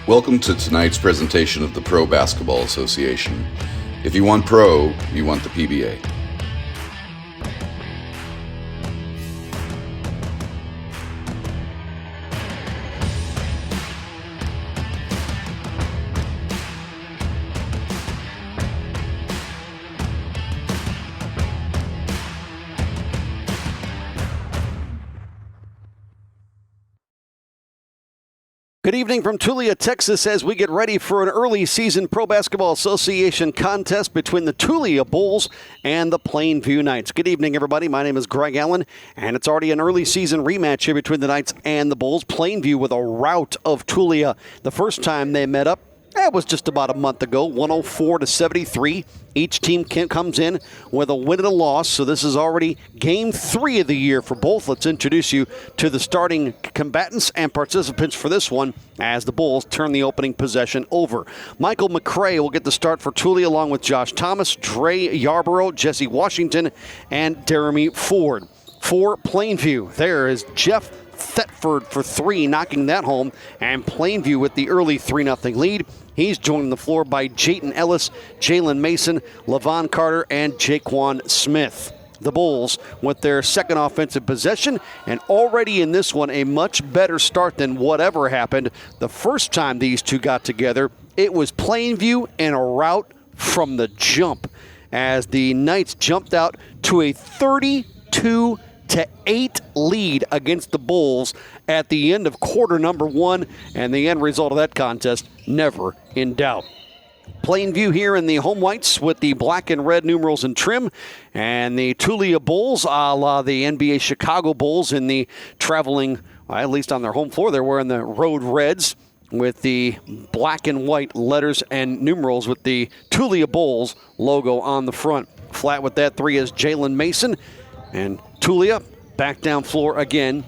Welcome to tonight's presentation of the Pro Basketball Association. If you want pro, you want the PBA. Good evening from Tulia, Texas, as we get ready for an early season Pro Basketball Association contest between the Tulia Bulls and the Plainview Knights. Good evening, everybody. My name is Greg Allen, and it's already an early season rematch here between the Knights and the Bulls. Plainview with a rout of Tulia. The first time they met up, that was just about a month ago, 104-73. Each team comes in with a win and a loss, so this is already game 3 of the year for both. Let's introduce you to the starting combatants and participants for this one as the Bulls turn the opening possession over. Michael McCray will get the start for Tulia along with Josh Thomas, Dre Yarborough, Jesse Washington, and Jeremy Ford. For Plainview, there is Jeff Thetford for 3, knocking that home, and Plainview with the early 3-0 lead. He's joined on the floor by Jayton Ellis, Jalen Mason, Levon Carter, and Jaquan Smith. The Bulls with their second offensive possession, and already in this one a much better start than whatever happened the first time these two got together. It was Plainview and a rout from the jump as the Knights jumped out to a 32-8 lead against the Bulls at the end of quarter number 1, and the end result of that contest never in doubt. Plainview here in the home whites with the black and red numerals and trim, and the Tulia Bulls, a la the NBA Chicago Bulls in the traveling, at least on their home floor, they're wearing the road reds with the black and white letters and numerals with the Tulia Bulls logo on the front. Flat with that 3 is Jalen Mason, and Tulia back down floor again,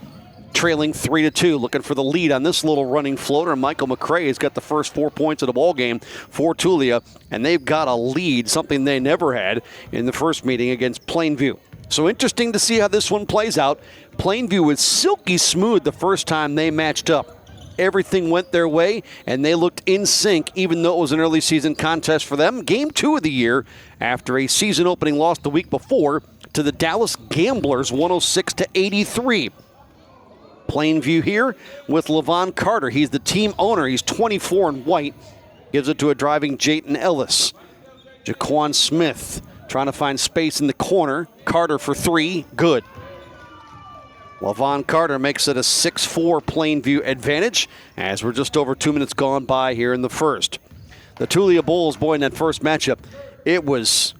trailing 3-2, looking for the lead on this little running floater. Michael McCray has got the first 4 points of the ball game for Tulia, and they've got a lead, something they never had in the first meeting against Plainview. So interesting to see how this one plays out. Plainview was silky smooth the first time they matched up. Everything went their way, and they looked in sync, even though it was an early season contest for them. Game 2 of the year, after a season opening loss the week before to the Dallas Gamblers, 106-83. Plainview here with Levon Carter. He's the team owner. He's 24 in white. Gives it to a driving Jayton Ellis. Jaquan Smith trying to find space in the corner. Carter for 3. Good. Levon Carter makes it a 6-4 Plainview advantage as we're just over 2 minutes gone by here in the first. The Tulia Bulls, boy, in that first matchup, it was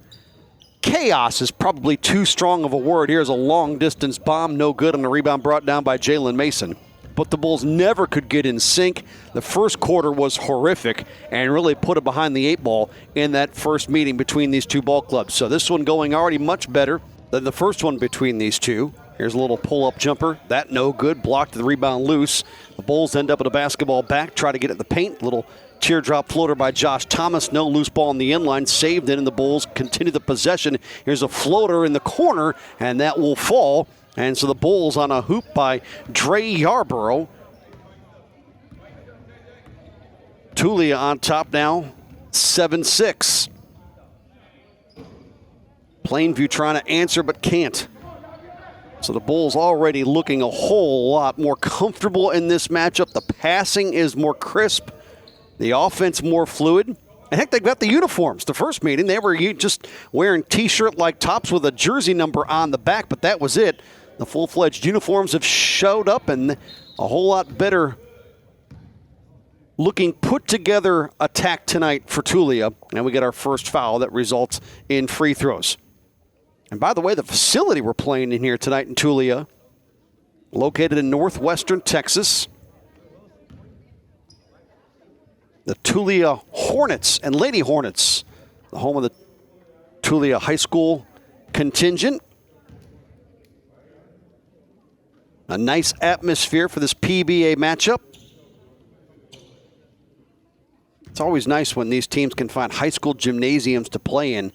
chaos is probably too strong of a word. Here's a long-distance bomb, no good on the rebound brought down by Jalen Mason. But the Bulls never could get in sync. The first quarter was horrific and really put it behind the 8 ball in that first meeting between these two ball clubs. So this one going already much better than the first one between these two. Here's a little pull-up jumper. That no good. Blocked the rebound loose. The Bulls end up with a basketball back. Try to get it in the paint. Little teardrop floater by Josh Thomas. No loose ball in the inline. Saved it, and the Bulls continue the possession. Here's a floater in the corner, and that will fall. And so the Bulls on a hoop by Dre Yarborough. Tulia on top now, 7-6. Plainview trying to answer but can't. So the Bulls already looking a whole lot more comfortable in this matchup. The passing is more crisp. The offense more fluid. And heck, they've got the uniforms. The first meeting, they were just wearing T-shirt-like tops with a jersey number on the back, but that was it. The full-fledged uniforms have showed up, and a whole lot better looking put-together attack tonight for Tulia. And we get our first foul that results in free throws. And by the way, the facility we're playing in here tonight in Tulia, located in northwestern Texas, the Tulia Hornets and Lady Hornets, the home of the Tulia High School contingent. A nice atmosphere for this PBA matchup. It's always nice when these teams can find high school gymnasiums to play in.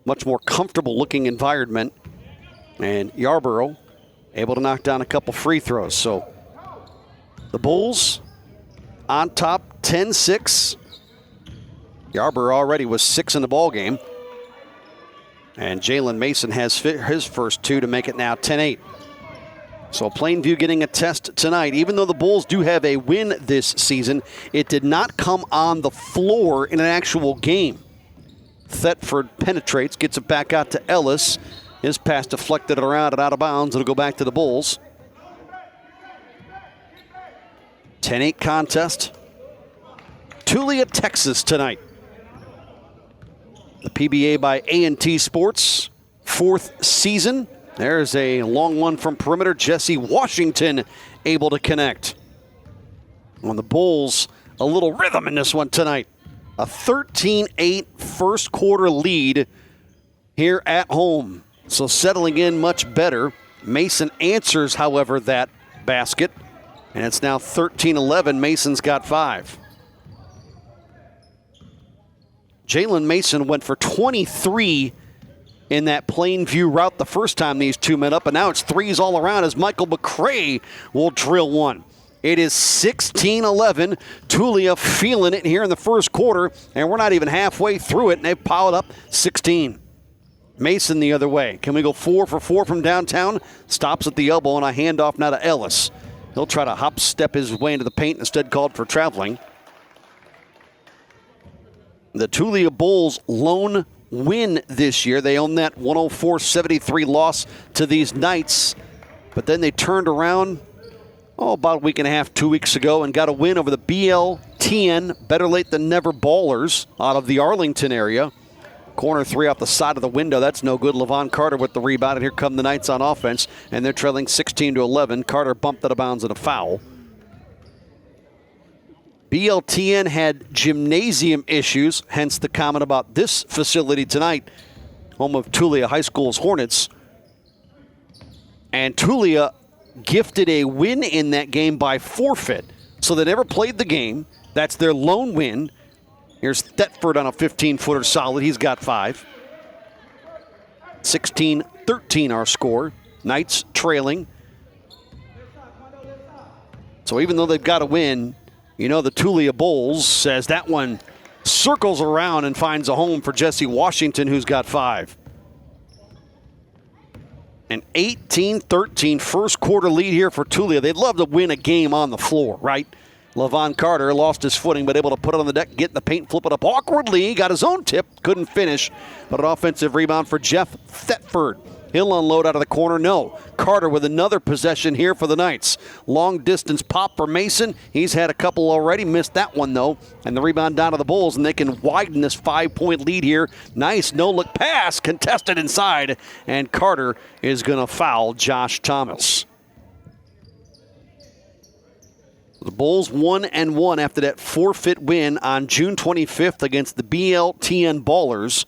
Much more comfortable looking environment. And Yarborough able to knock down a couple free throws. So the Bulls on top 10-6. Yarborough already was 6 in the ball game. And Jalen Mason has his first 2 to make it now 10-8. So Plainview getting a test tonight. Even though the Bulls do have a win this season, it did not come on the floor in an actual game. Thetford penetrates, gets it back out to Ellis. His pass deflected around and out of bounds. It'll go back to the Bulls. 10-8 contest. Tulia, Texas tonight. The PBA by A&T Sports, 4th season. There's a long one from perimeter. Jesse Washington able to connect. On the Bulls, a little rhythm in this one tonight. A 13-8 first quarter lead here at home. So settling in much better. Mason answers, however, that basket. And it's now 13-11. Mason's got 5. Jalen Mason went for 23 in that Plainview route the first time these two met up, and now it's threes all around as Michael McCray will drill one. It is 16-11. Tulia feeling it here in the first quarter, and we're not even halfway through it, and they've piled up 16. Mason the other way. Can we go 4 for 4 from downtown? Stops at the elbow, and a handoff now to Ellis. He'll try to hop step his way into the paint, instead called for traveling. The Tulia Bulls lone win this year. They own that 104-73 loss to these Knights. But then they turned around about a week and a half, 2 weeks ago, and got a win over the BLTN, better late than never Ballers, out of the Arlington area. Corner 3 off the side of the window. That's no good. LaVon Carter with the rebound, and here come the Knights on offense, and they're trailing 16-11. Carter bumped out of bounds at a foul. BLTN had gymnasium issues, hence the comment about this facility tonight, home of Tulia High School's Hornets. And Tulia gifted a win in that game by forfeit. So they never played the game. That's their lone win. Here's Thetford on a 15-footer solid. He's got 5. 16-13 our score. Knights trailing. So even though they've got a win, you know the Tulia Bulls says that one circles around and finds a home for Jesse Washington, who's got 5. An 18-13 first quarter lead here for Tulia. They'd love to win a game on the floor, right? LaVon Carter lost his footing, but able to put it on the deck, get in the paint, flip it up awkwardly. Got his own tip, couldn't finish. But an offensive rebound for Jeff Thetford. He'll unload out of the corner. No. Carter with another possession here for the Knights. Long distance pop for Mason. He's had a couple already. Missed that one, though. And the rebound down to the Bulls, and they can widen this 5-point lead here. Nice no-look pass. Contested inside. And Carter is going to foul Josh Thomas. The Bulls 1-1 after that forfeit win on June 25th against the BLTN Ballers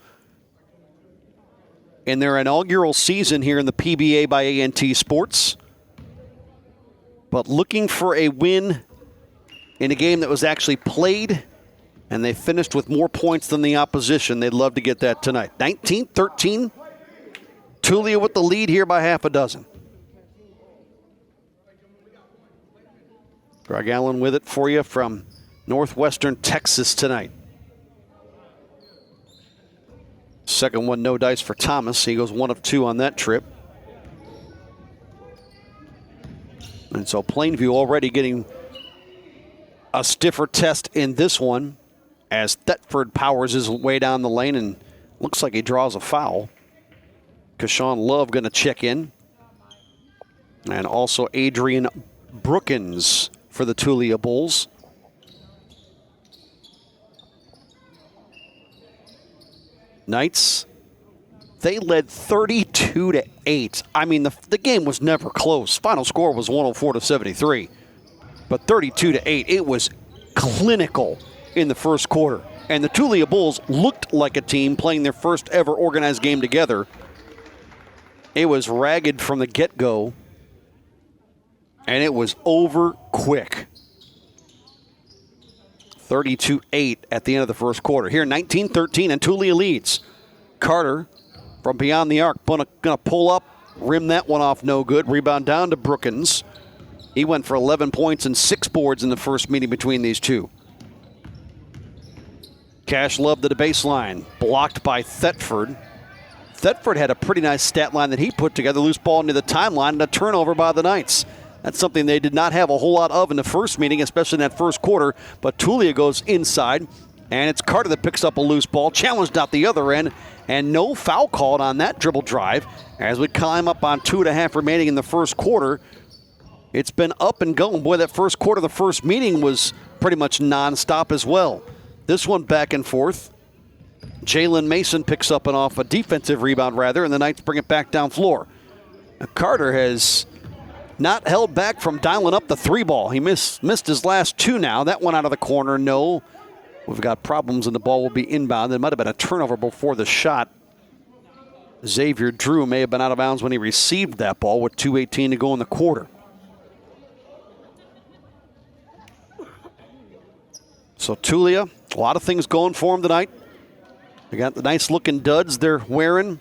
in their inaugural season here in the PBA by A&T Sports. But looking for a win in a game that was actually played, and they finished with more points than the opposition. They'd love to get that tonight. 19-13. Tulia with the lead here by half a dozen. Greg Allen with it for you from northwestern Texas tonight. Second one, no dice for Thomas. He goes 1 of 2 on that trip. And so Plainview already getting a stiffer test in this one as Thetford powers his way down the lane and looks like he draws a foul. Kashawn Love going to check in. And also Adrian Brookins for the Tulia Bulls. Knights, they led 32-8. I mean, the game was never close. Final score was 104-73. But 32-8, it was clinical in the first quarter. And the Tulia Bulls looked like a team playing their first ever organized game together. It was ragged from the get-go. And it was over quick. 32-8 at the end of the first quarter. Here, 19-13, and Tulia leads. Carter from beyond the arc, going to pull up, rim that one off, no good. Rebound down to Brookins. He went for 11 points and 6 boards in the first meeting between these two. Cash Love to the baseline, blocked by Thetford. Thetford had a pretty nice stat line that he put together, loose ball near the timeline, and a turnover by the Knights. That's something they did not have a whole lot of in the first meeting, especially in that first quarter. But Tulia goes inside, and it's Carter that picks up a loose ball, challenged out the other end, and no foul called on that dribble drive. As we climb up on 2.5 remaining in the first quarter, it's been up and going. Boy, that first quarter, the first meeting was pretty much nonstop as well. This one back and forth. Jalen Mason picks up a defensive rebound, and the Knights bring it back down floor. Now, Carter has not held back from dialing up the 3-ball. He missed his last 2 now. That one out of the corner, no. We've got problems, and the ball will be inbound. There might have been a turnover before the shot. Xavier Drew may have been out of bounds when he received that ball with 2:18 to go in the quarter. So Tulia, a lot of things going for him tonight. They got the nice-looking duds they're wearing.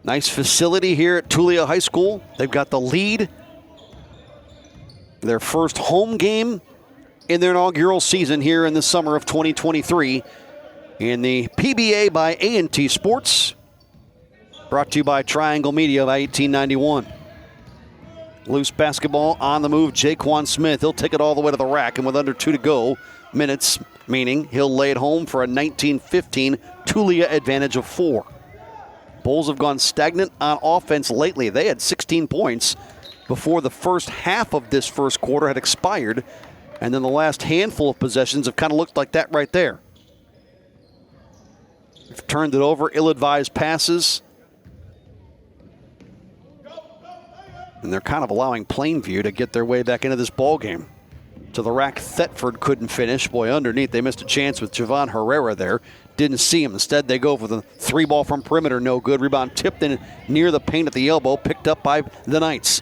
Nice facility here at Tulia High School. They've got the lead. Their first home game in their inaugural season here in the summer of 2023 in the PBA by A&T Sports. Brought to you by Triangle Media by 1891. Loose basketball on the move, Jaquan Smith. He'll take it all the way to the rack, and with under 2 to go minutes, meaning he'll lay it home for a 19-15 Tulia advantage of 4. Bulls have gone stagnant on offense lately. They had 16 points before the first half of this first quarter had expired, and then the last handful of possessions have kind of looked like that right there. They've turned it over, ill-advised passes, and they're kind of allowing Plainview to get their way back into this ball game. To the rack, Thetford couldn't finish. Boy, underneath, they missed a chance with Javon Herrera there. Didn't see him. Instead, they go for the 3-ball from perimeter. No good. Rebound tipped in near the paint at the elbow. Picked up by the Knights.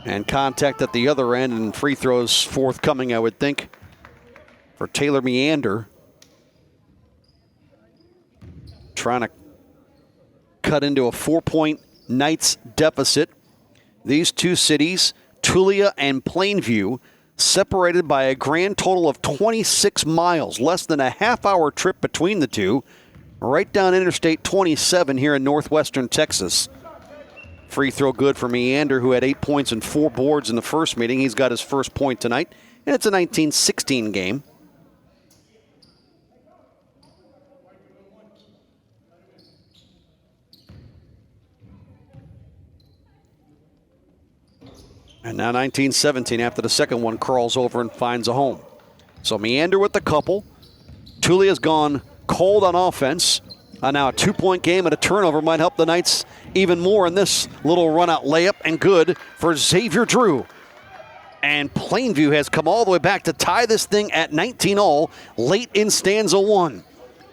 And contact at the other end, and free throws forthcoming, I would think, for Taylor Meander. Trying to cut into a 4-point Knights deficit. These two cities, Tulia and Plainview, separated by a grand total of 26 miles, less than a half-hour trip between the two, right down Interstate 27 here in northwestern Texas. Free throw good for Meander, who had 8 points and 4 boards in the first meeting. He's got his first point tonight, and it's a 19-16 game. And now 19-17 after the second one crawls over and finds a home. So Meander with the couple. Tulia's gone cold on offense. Now a 2-point game and a turnover might help the Knights even more in this little run-out layup, and good for Xavier Drew. And Plainview has come all the way back to tie this thing at 19-all late in stanza 1.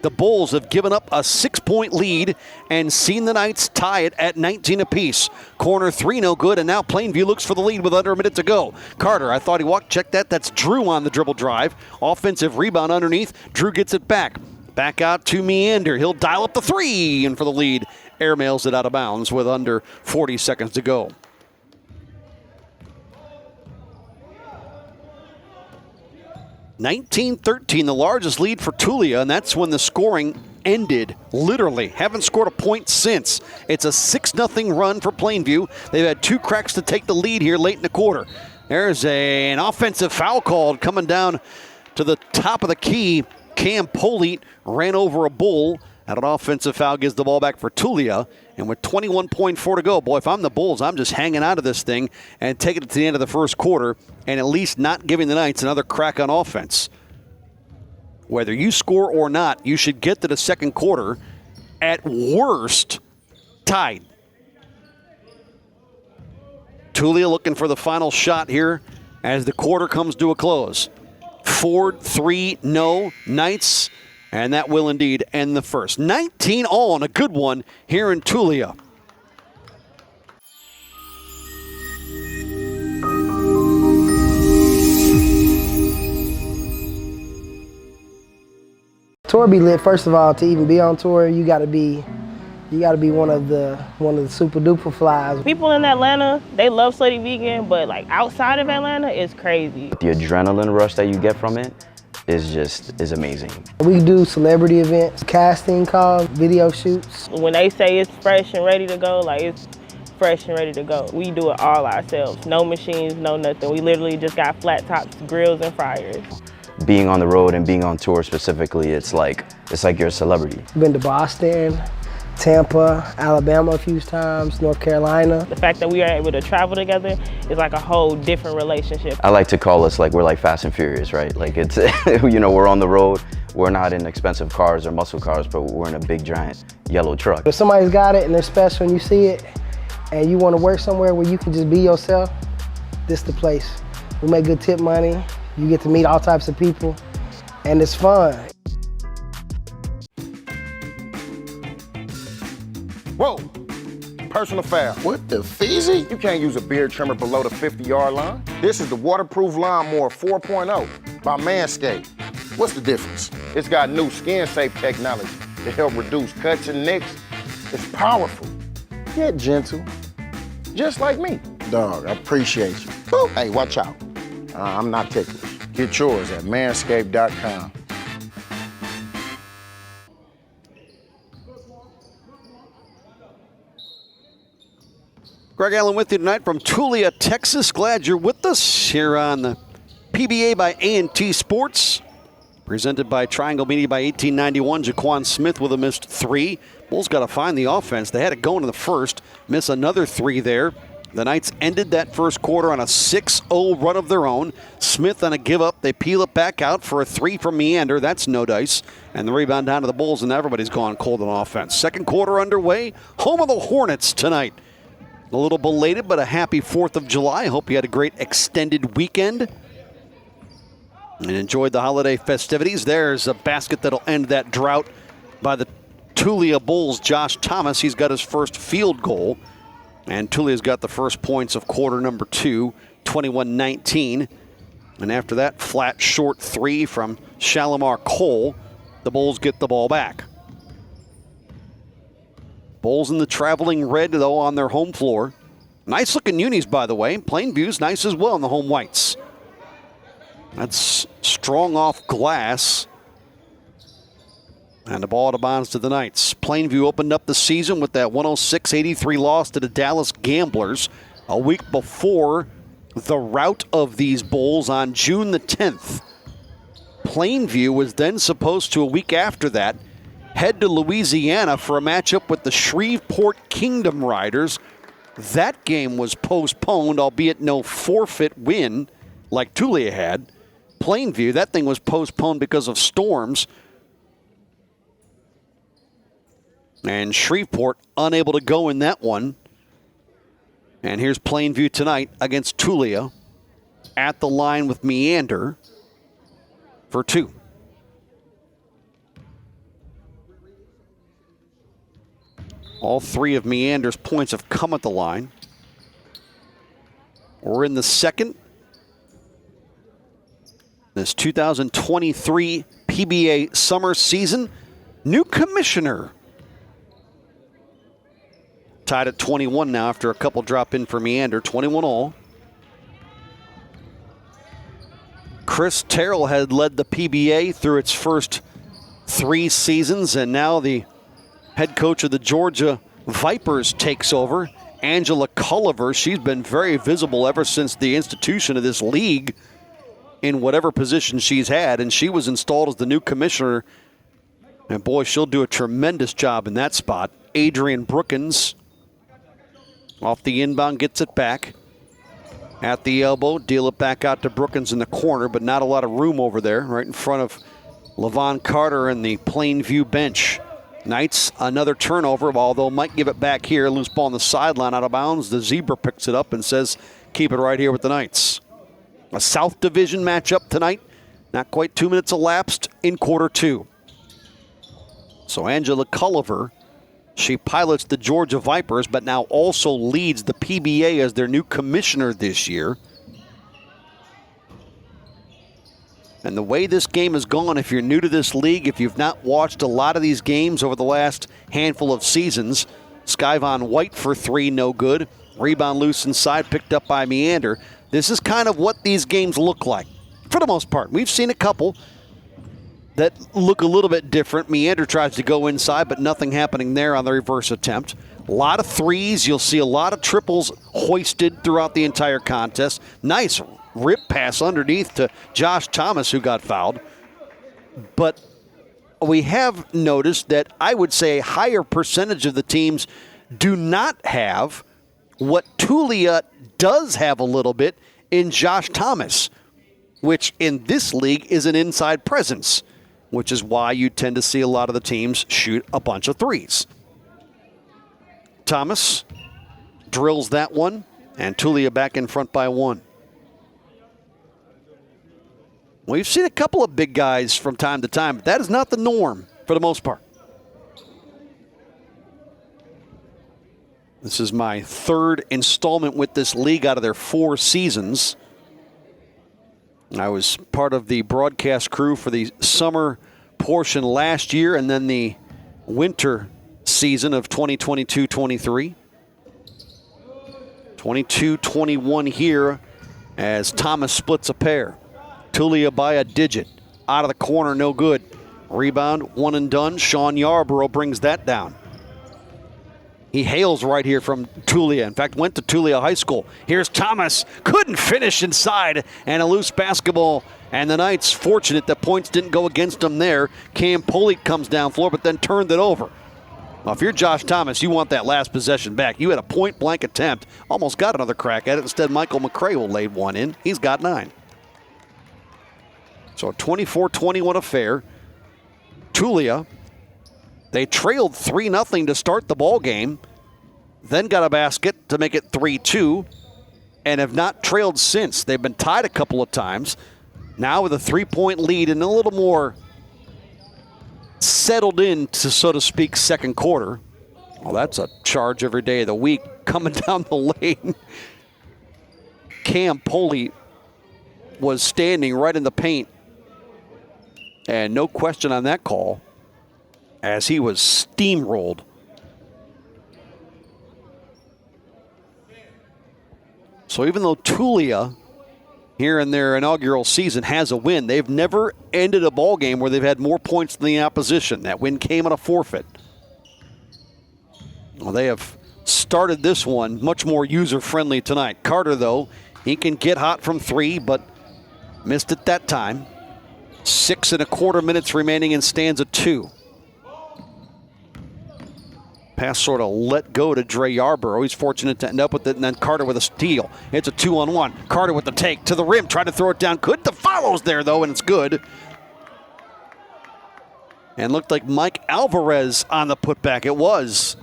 The Bulls have given up a 6-point lead and seen the Knights tie it at 19 apiece. Corner 3, no good, and now Plainview looks for the lead with under a minute to go. Carter, I thought he walked, check that. That's Drew on the dribble drive. Offensive rebound underneath. Drew gets it back. Back out to Meander. He'll dial up the 3, and for the lead, airmails it out of bounds with under 40 seconds to go. (19-13), the largest lead for Tulia, and that's when the scoring ended, literally. Haven't scored a point since. It's a 6-0 run for Plainview. They've had 2 cracks to take the lead here late in the quarter. There's an offensive foul called coming down to the top of the key. Cam Polite ran over a Bull. And an offensive foul gives the ball back for Tulia. And with 21.4 to go, boy, if I'm the Bulls, I'm just hanging out of this thing and taking it to the end of the first quarter and at least not giving the Knights another crack on offense. Whether you score or not, you should get to the second quarter at worst tied. Tulia looking for the final shot here as the quarter comes to a close. Ford, 3, no. Knights, and that will indeed end the first. 19-all and a good one here in Tulia. Tour be lit. First of all, to even be on tour, you gotta be one of the super duper flies. People in Atlanta, they love Slutty Vegan, but like outside of Atlanta, it's crazy. The adrenaline rush that you get from it is amazing. We do celebrity events, casting calls, video shoots. When they say it's fresh and ready to go, like it's fresh and ready to go. We do it all ourselves. No machines, no nothing. We literally just got flat tops, grills, and fryers. Being on the road and being on tour specifically, it's like you're a celebrity. Been to Boston, Tampa, Alabama a few times, North Carolina. The fact that we are able to travel together is like a whole different relationship. I like to call us like we're like Fast and Furious, right? Like it's, you know, we're on the road. We're not in expensive cars or muscle cars, but we're in a big giant yellow truck. If somebody's got it and they're special and you see it and you want to work somewhere where you can just be yourself, this is the place. We make good tip money. You get to meet all types of people and it's fun. Whoa, personal foul. What the feezy? You can't use a beard trimmer below the 50-yard line. This is the waterproof lawnmower 4.0 by Manscaped. What's the difference? It's got new skin-safe technology to help reduce cuts and nicks. It's powerful, yet gentle, just like me. Dog, I appreciate you. Woo. Hey, watch out. I'm not ticklish. Get yours at manscaped.com. Greg Allen with you tonight from Tulia, Texas. Glad you're with us here on the PBA by A&T Sports. Presented by Triangle Media by 1891. Jaquan Smith with a missed three. Bulls got to find the offense. They had it going in the first. Miss another three there. The Knights ended that first quarter on a 6-0 run of their own. Smith on a give up. They peel it back out for a three from Meander. That's no dice. And the rebound down to the Bulls, and everybody's gone cold on offense. Second quarter underway. Home of the Hornets tonight. A little belated, but a happy 4th of July. Hope you had a great extended weekend and enjoyed the holiday festivities. There's a basket that'll end that drought by the Tulia Bulls. Josh Thomas, he's got his first field goal. And Tulia's got the first points of quarter number 2, 21-19. And after that, flat short three from Shalimar Cole. The Bulls get the ball back. Bulls in the traveling red, though, on their home floor. Nice looking unis, by the way. Plainview's nice as well in the home whites. That's strong off glass. And the ball out of bounds to the Knights. Plainview opened up the season with that 106-83 loss to the Dallas Gamblers a week before the rout of these Bulls on June the 10th. Plainview was then supposed to, a week after that, head to Louisiana for a matchup with the Shreveport Kingdom Riders. That game was postponed, albeit no forfeit win like Tulia had. Plainview, that thing was postponed because of storms. And Shreveport unable to go in that one. And here's Plainview tonight against Tulia at the line with Meander for two. All three of Meander's points have come at the line. We're in the second. This 2023 PBA summer season. New commissioner. Tied at 21 now after a couple drop in for Meander, 21 all. Chris Terrell had led the PBA through its first 3 seasons, and now the head coach of the Georgia Vipers takes over. Angela Culliver, she's been very visible ever since the institution of this league in whatever position she's had, and she was installed as the new commissioner. And boy, she'll do a tremendous job in that spot. Adrian Brookins off the inbound, gets it back. At the elbow, deal it back out to Brookins in the corner, but not a lot of room over there, right in front of Levon Carter and the Plainview bench. Knights, another turnover, although might give it back here. Loose ball on the sideline, out of bounds. The Zebra picks it up and says, keep it right here with the Knights. A South Division matchup tonight. Not quite 2 minutes elapsed in quarter 2. So Angela Culliver, she pilots the Georgia Vipers, but now also leads the PBA as their new commissioner this year. And the way this game has gone, if you're new to this league, if you've not watched a lot of these games over the last handful of seasons, Skyvon White for 3, no good. Rebound loose inside, picked up by Meander. This is kind of what these games look like, for the most part. We've seen a couple that look a little bit different. Meander tries to go inside, but nothing happening there on the reverse attempt. A lot of threes. You'll see a lot of triples hoisted throughout the entire contest. Nice rip pass underneath to Josh Thomas, who got fouled. But we have noticed that I would say a higher percentage of the teams do not have what Tulia does have a little bit in Josh Thomas, which in this league is an inside presence, which is why you tend to see a lot of the teams shoot a bunch of threes. Thomas drills that one, and Tulia back in front by 1. We've seen a couple of big guys from time to time, but that is not the norm for the most part. This is my 3rd installment with this league out of their 4 seasons. I was part of the broadcast crew for the summer portion last year and then the winter season of 2022-23. 22-21 here as Thomas splits a pair. Tulia by a digit. Out of the corner, no good. Rebound, one and done. Sean Yarborough brings that down. He hails right here from Tulia. In fact, went to Tulia High School. Here's Thomas. Couldn't finish inside. And a loose basketball. And the Knights fortunate that points didn't go against them there. Cam Poliak comes down floor, but then turned it over. Well, if you're Josh Thomas, you want that last possession back. You had a point-blank attempt. Almost got another crack at it. Instead, Michael McCray laid one in. He's got 9. So a 24-21 affair. Tulia, they trailed 3-0 to start the ball game, then got a basket to make it 3-2, and have not trailed since. They've been tied a couple of times. Now with a 3-point lead and a little more settled into, so to speak, second quarter. Well, that's a charge every day of the week coming down the lane. Cam Poliak was standing right in the paint. And no question on that call as he was steamrolled. So even though Tulia here in their inaugural season has a win, they've never ended a ball game where they've had more points than the opposition. That win came on a forfeit. Well, they have started this one much more user-friendly tonight. Carter, though, he can get hot from 3, but missed it that time. 6 1/4 minutes remaining in stanza 2. Pass sort of let go to Dre Yarborough. He's fortunate to end up with it, and then Carter with a steal. It's a 2-on-1. Carter with the take to the rim, tried to throw it down. Couldn't. The follow's there, though, and it's good. And looked like Mike Alvarez on the putback. It was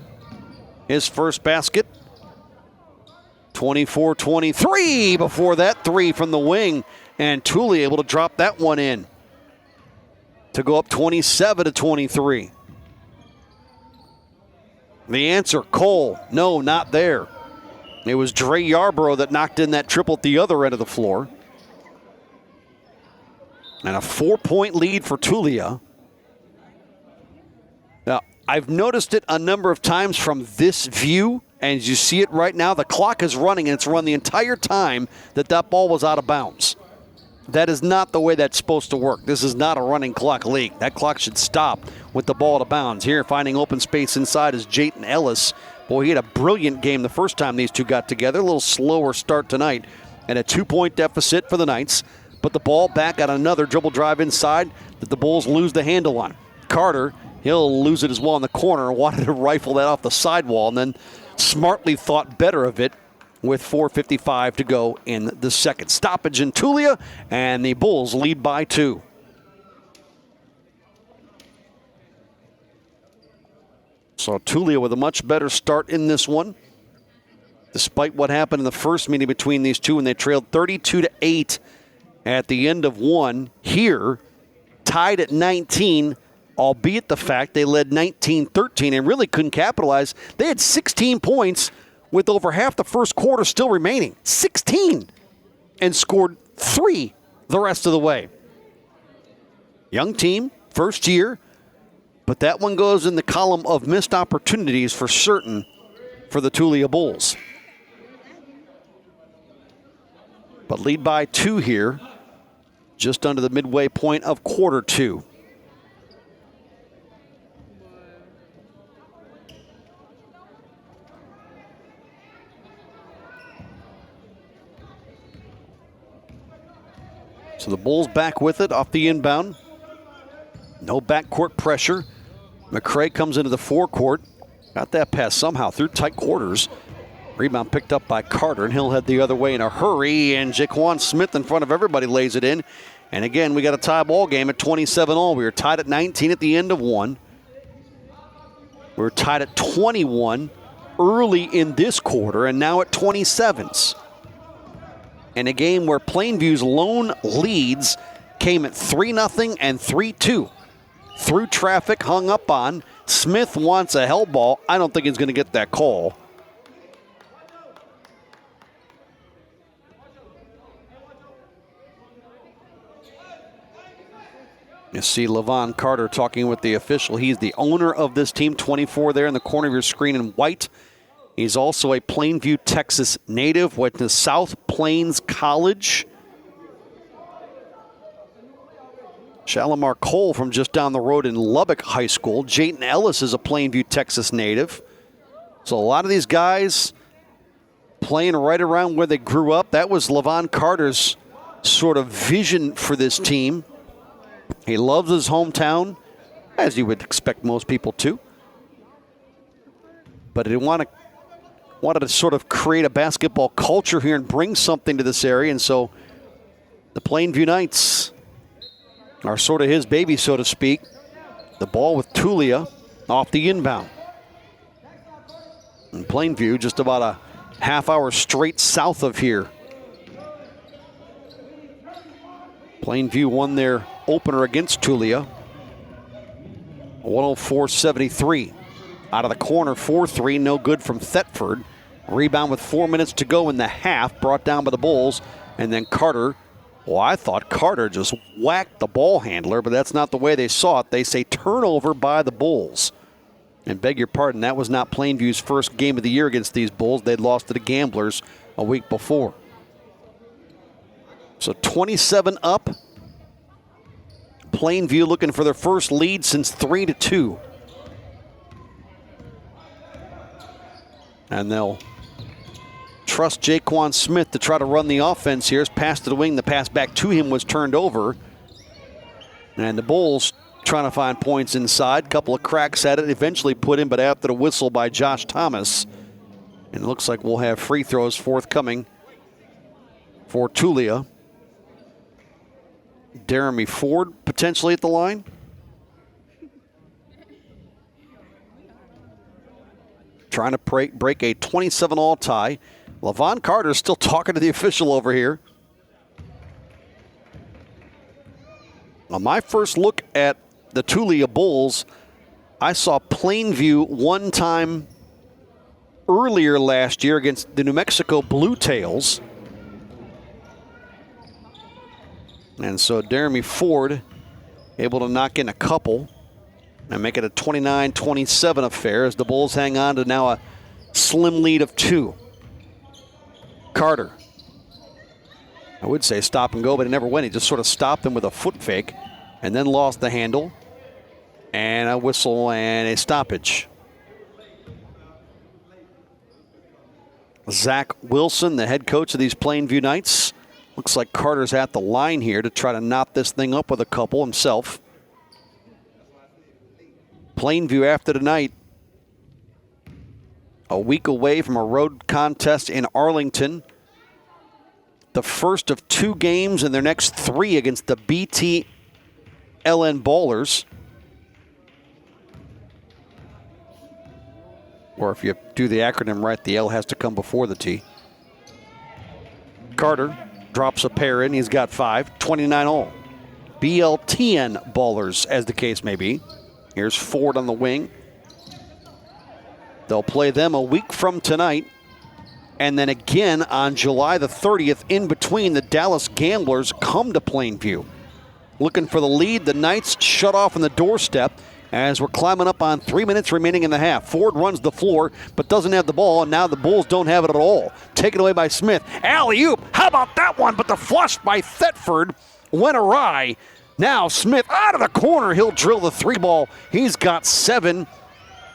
his first basket. 24-23 before that. 3 from the wing, and Tulia able to drop that one in to go up 27-23. The answer, Cole. No, not there. It was Dre Yarborough that knocked in that triple at the other end of the floor. And a 4-point lead for Tulia. Now, I've noticed it a number of times from this view, and as you see it right now, the clock is running, and it's run the entire time that ball was out of bounds. That is not the way that's supposed to work. This is not a running clock league. That clock should stop with the ball out of bounds. Here, finding open space inside is Jayton Ellis. Boy, he had a brilliant game the first time these two got together. A little slower start tonight, and a 2-point deficit for the Knights. But the ball back on another dribble drive inside that the Bulls lose the handle on. Carter, he'll lose it as well in the corner. Wanted to rifle that off the sidewall, and then smartly thought better of it with 4:55 to go in the second. Stoppage in Tulia, and the Bulls lead by 2. So Tulia with a much better start in this one, despite what happened in the first meeting between these two when they trailed 32-8 at the end of one. Here, tied at 19, albeit the fact they led 19-13 and really couldn't capitalize. They had 16 points with over half the first quarter still remaining. 16! And scored 3 the rest of the way. Young team, first year, but that one goes in the column of missed opportunities for certain for the Tulia Bulls. But lead by 2 here, just under the midway point of quarter 2. So the Bulls back with it off the inbound. No backcourt pressure. McCray comes into the forecourt. Got that pass somehow through tight quarters. Rebound picked up by Carter, and he'll head the other way in a hurry. And Jaquan Smith in front of everybody lays it in. And again, we got a tie ball game at 27-all. We were tied at 19 at the end of one. We were tied at 21 early in this quarter, and now at 27s. In a game where Plainview's lone leads came at 3-0 and 3-2. Through traffic, hung up on. Smith wants a hell ball. I don't think he's going to get that call. You see LaVon Carter talking with the official. He's the owner of this team, 24 there in the corner of your screen in white. He's also a Plainview, Texas native, went to South Plains College. Shalimar Cole from just down the road in Lubbock High School. Jayton Ellis is a Plainview, Texas native. So a lot of these guys playing right around where they grew up. That was LaVon Carter's sort of vision for this team. He loves his hometown, as you would expect most people to. But he wanted to sort of create a basketball culture here and bring something to this area. And so the Plainview Knights are sort of his baby, so to speak. The ball with Tulia off the inbound. And Plainview just about a half hour straight south of here. Plainview won their opener against Tulia, 104-73. Out of the corner, 4-3, no good from Thetford. Rebound with 4 minutes to go in the half, brought down by the Bulls. And then Carter, well, I thought Carter just whacked the ball handler, but that's not the way they saw it. They say turnover by the Bulls. And beg your pardon, that was not Plainview's first game of the year against these Bulls. They'd lost to the Gamblers a week before. So 27 up. Plainview looking for their first lead since 3-2. And they'll trust Jaquan Smith to try to run the offense here. His pass to the wing, the pass back to him was turned over. And the Bulls trying to find points inside. Couple of cracks at it, eventually put in, but after the whistle by Josh Thomas. And it looks like we'll have free throws forthcoming for Tulia. Jeremy Ford potentially at the line. Trying to break a 27-all tie. LaVon Carter still talking to the official over here. On my first look at the Tulia Bulls, I saw Plainview one time earlier last year against the New Mexico Blue Tails. And so Jeremy Ford able to knock in a couple and make it a 29-27 affair as the Bulls hang on to now a slim lead of 2. Carter, I would say stop and go, but he never went. He just sort of stopped him with a foot fake and then lost the handle. And a whistle and a stoppage. Zach Wilson, the head coach of these Plainview Knights. Looks like Carter's at the line here to try to knot this thing up with a couple himself. Plainview after tonight, a week away from a road contest in Arlington. The first of 2 games in their next 3 against the BT LN Ballers. Or if you do the acronym right, the L has to come before the T. Carter drops a pair in. He's got 5, 29-all. BLTN Ballers, as the case may be. Here's Ford on the wing. They'll play them a week from tonight. And then again on July the 30th, in between, the Dallas Gamblers come to Plainview. looking for the lead. The Knights shut off on the doorstep as we're climbing up on 3 minutes remaining in the half. Ford runs the floor but doesn't have the ball, and now the Bulls don't have it at all. Taken away by Smith. Alley-oop. How about that one? But the flush by Thetford went awry. Now Smith out of the corner. He'll drill the 3-ball. He's got 7.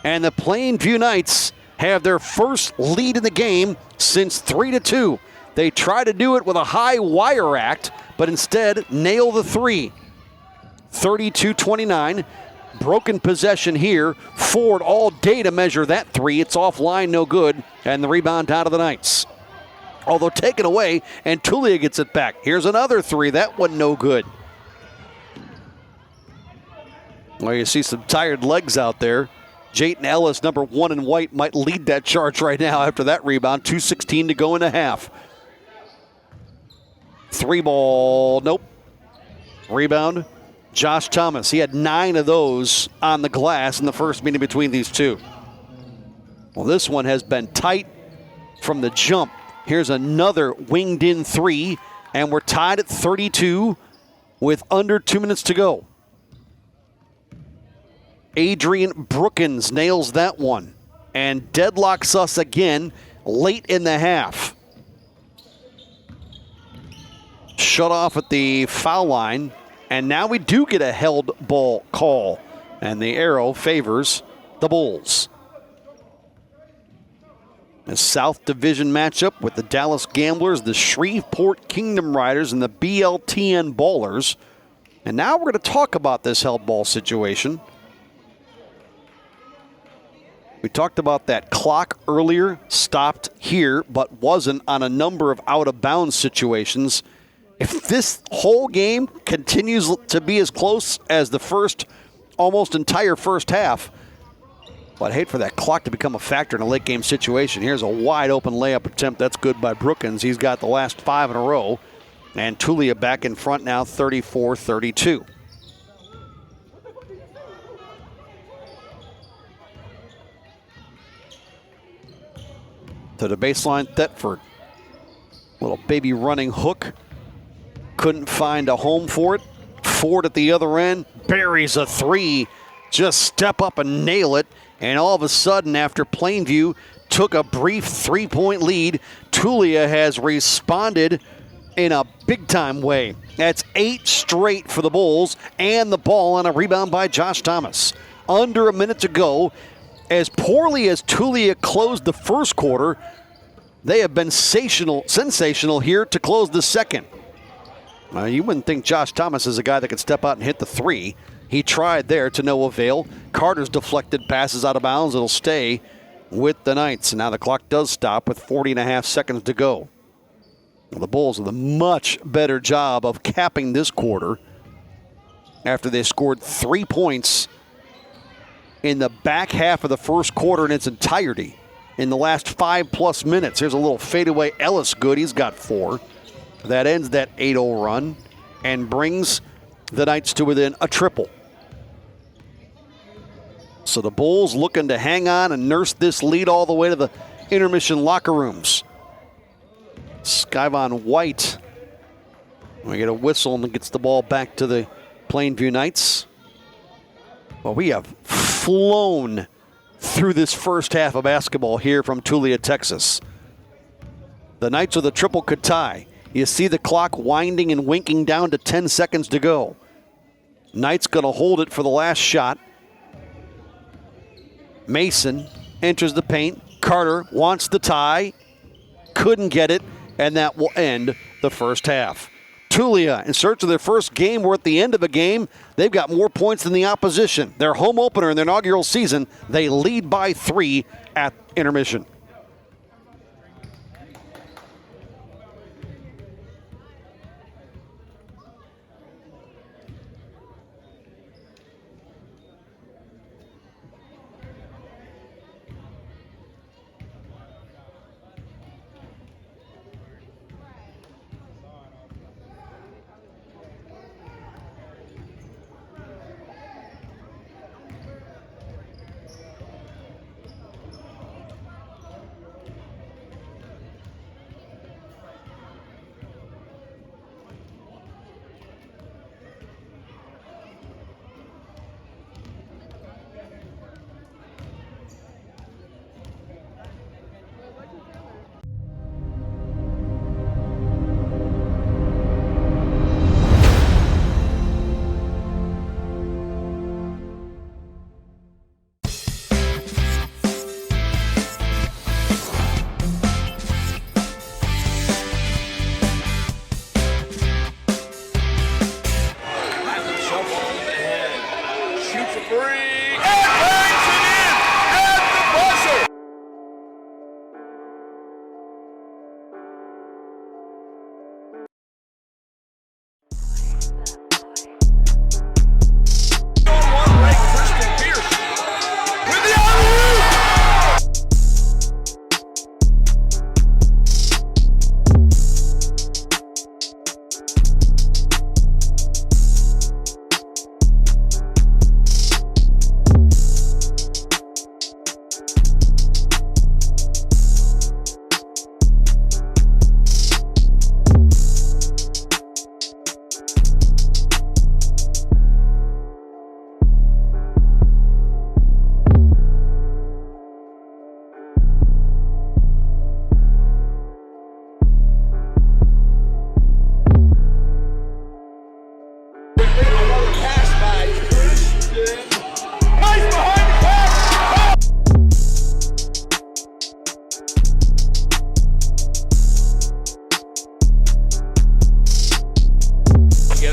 And the Plainview Knights have their first lead in the game since 3-2. They try to do it with a high wire act, but instead nail the 3. 32-29. Broken possession here. Ford all day to measure that 3. It's offline, no good. And the rebound out of the Knights. Although taken away, and Tulia gets it back. Here's another 3. That one no good. Well, you see some tired legs out there. Jayton Ellis, number 1 in white, might lead that charge right now after that rebound. 2:16 to go in the half. 3-ball, nope. Rebound. Josh Thomas, he had 9 of those on the glass in the first meeting between these two. Well, this one has been tight from the jump. Here's another winged in 3, and we're tied at 32 with under 2 minutes to go. Adrian Brookins nails that one and deadlocks us again late in the half. Shut off at the foul line. And now we do get a held ball call, and the arrow favors the Bulls. A South Division matchup with the Dallas Gamblers, the Shreveport Kingdom Riders, and the BLTN Ballers. And now we're going to talk about this held ball situation. We talked about that clock earlier, stopped here, but wasn't on a number of out-of-bounds situations. If this whole game continues to be as close as the first, almost entire first half, well, I'd hate for that clock to become a factor in a late game situation. Here's a wide open layup attempt. That's good by Brookins. He's got the last 5 in a row. And Tulia back in front now, 34-32. To the baseline, Thetford. Little baby running hook. Couldn't find a home for it. Ford at the other end buries a 3. Just step up and nail it. And all of a sudden, after Plainview took a brief 3-point lead, Tulia has responded in a big-time way. That's 8 straight for the Bulls, and the ball on a rebound by Josh Thomas. Under a minute to go. As poorly as Tulia closed the first quarter, they have been sensational here to close the second. You wouldn't think Josh Thomas is a guy that could step out and hit the 3. He tried there to no avail. Carter's deflected passes out of bounds. It'll stay with the Knights. And now the clock does stop with 40.5 seconds to go. Well, the Bulls with a much better job of capping this quarter after they scored 3 points in the back half of the first quarter in its entirety in the last 5+ minutes. Here's a little fadeaway Ellis good. He's got 4. That ends that 8-0 run and brings the Knights to within a triple. So the Bulls looking to hang on and nurse this lead all the way to the intermission locker rooms. Skyvon White, we get a whistle and gets the ball back to the Plainview Knights. Well, we have flown through this first half of basketball here from Tulia, Texas. The Knights with a triple could tie. You see the clock winding and winking down to 10 seconds to go. Knights going to hold it for the last shot. Mason enters the paint. Carter wants the tie. Couldn't get it, and that will end the first half. Tulia, in search of their first game, we're at the end of a game. They've got more points than the opposition. Their home opener in their inaugural season, they lead by 3 at intermission.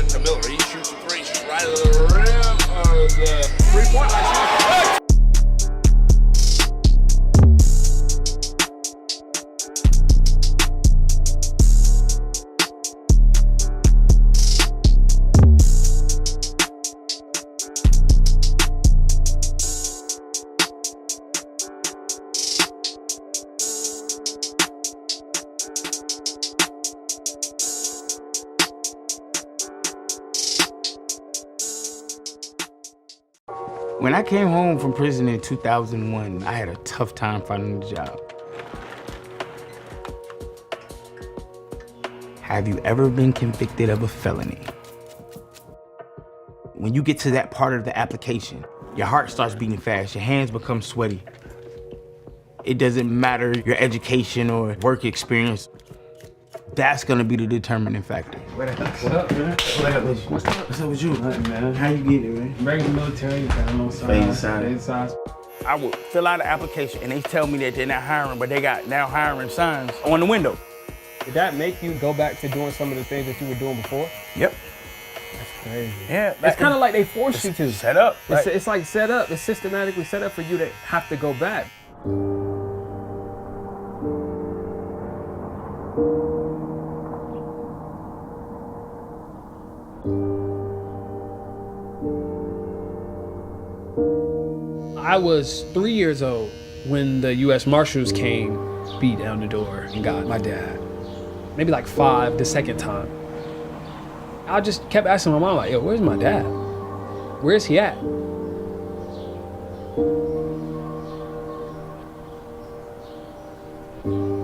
it to Miller. He shoots a three. Shoots right at the rim of the three-point line. When I came home from prison in 2001, I had a tough time finding a job. Have you ever been convicted of a felony? When you get to that part of the application, your heart starts beating fast, your hands become sweaty. It doesn't matter your education or work experience. That's gonna be the determining factor. What up, man? What up with you? What's up with you? Nothing, man. How you getting it, man? Regular military, got no signs. I would fill out an application and they tell me that they're not hiring, but they got now hiring signs on the window. Did that make you go back to doing some of the things that you were doing before? Yep. That's crazy. Yeah. It's kind of like they force you to. Set up. It's like set up. It's systematically set up for you to have to go back. I was 3 years old when the U.S. Marshals came, beat down the door, and got my dad. Maybe like 5 the second time. I just kept asking my mom, like, yo, where's my dad? Where's he at?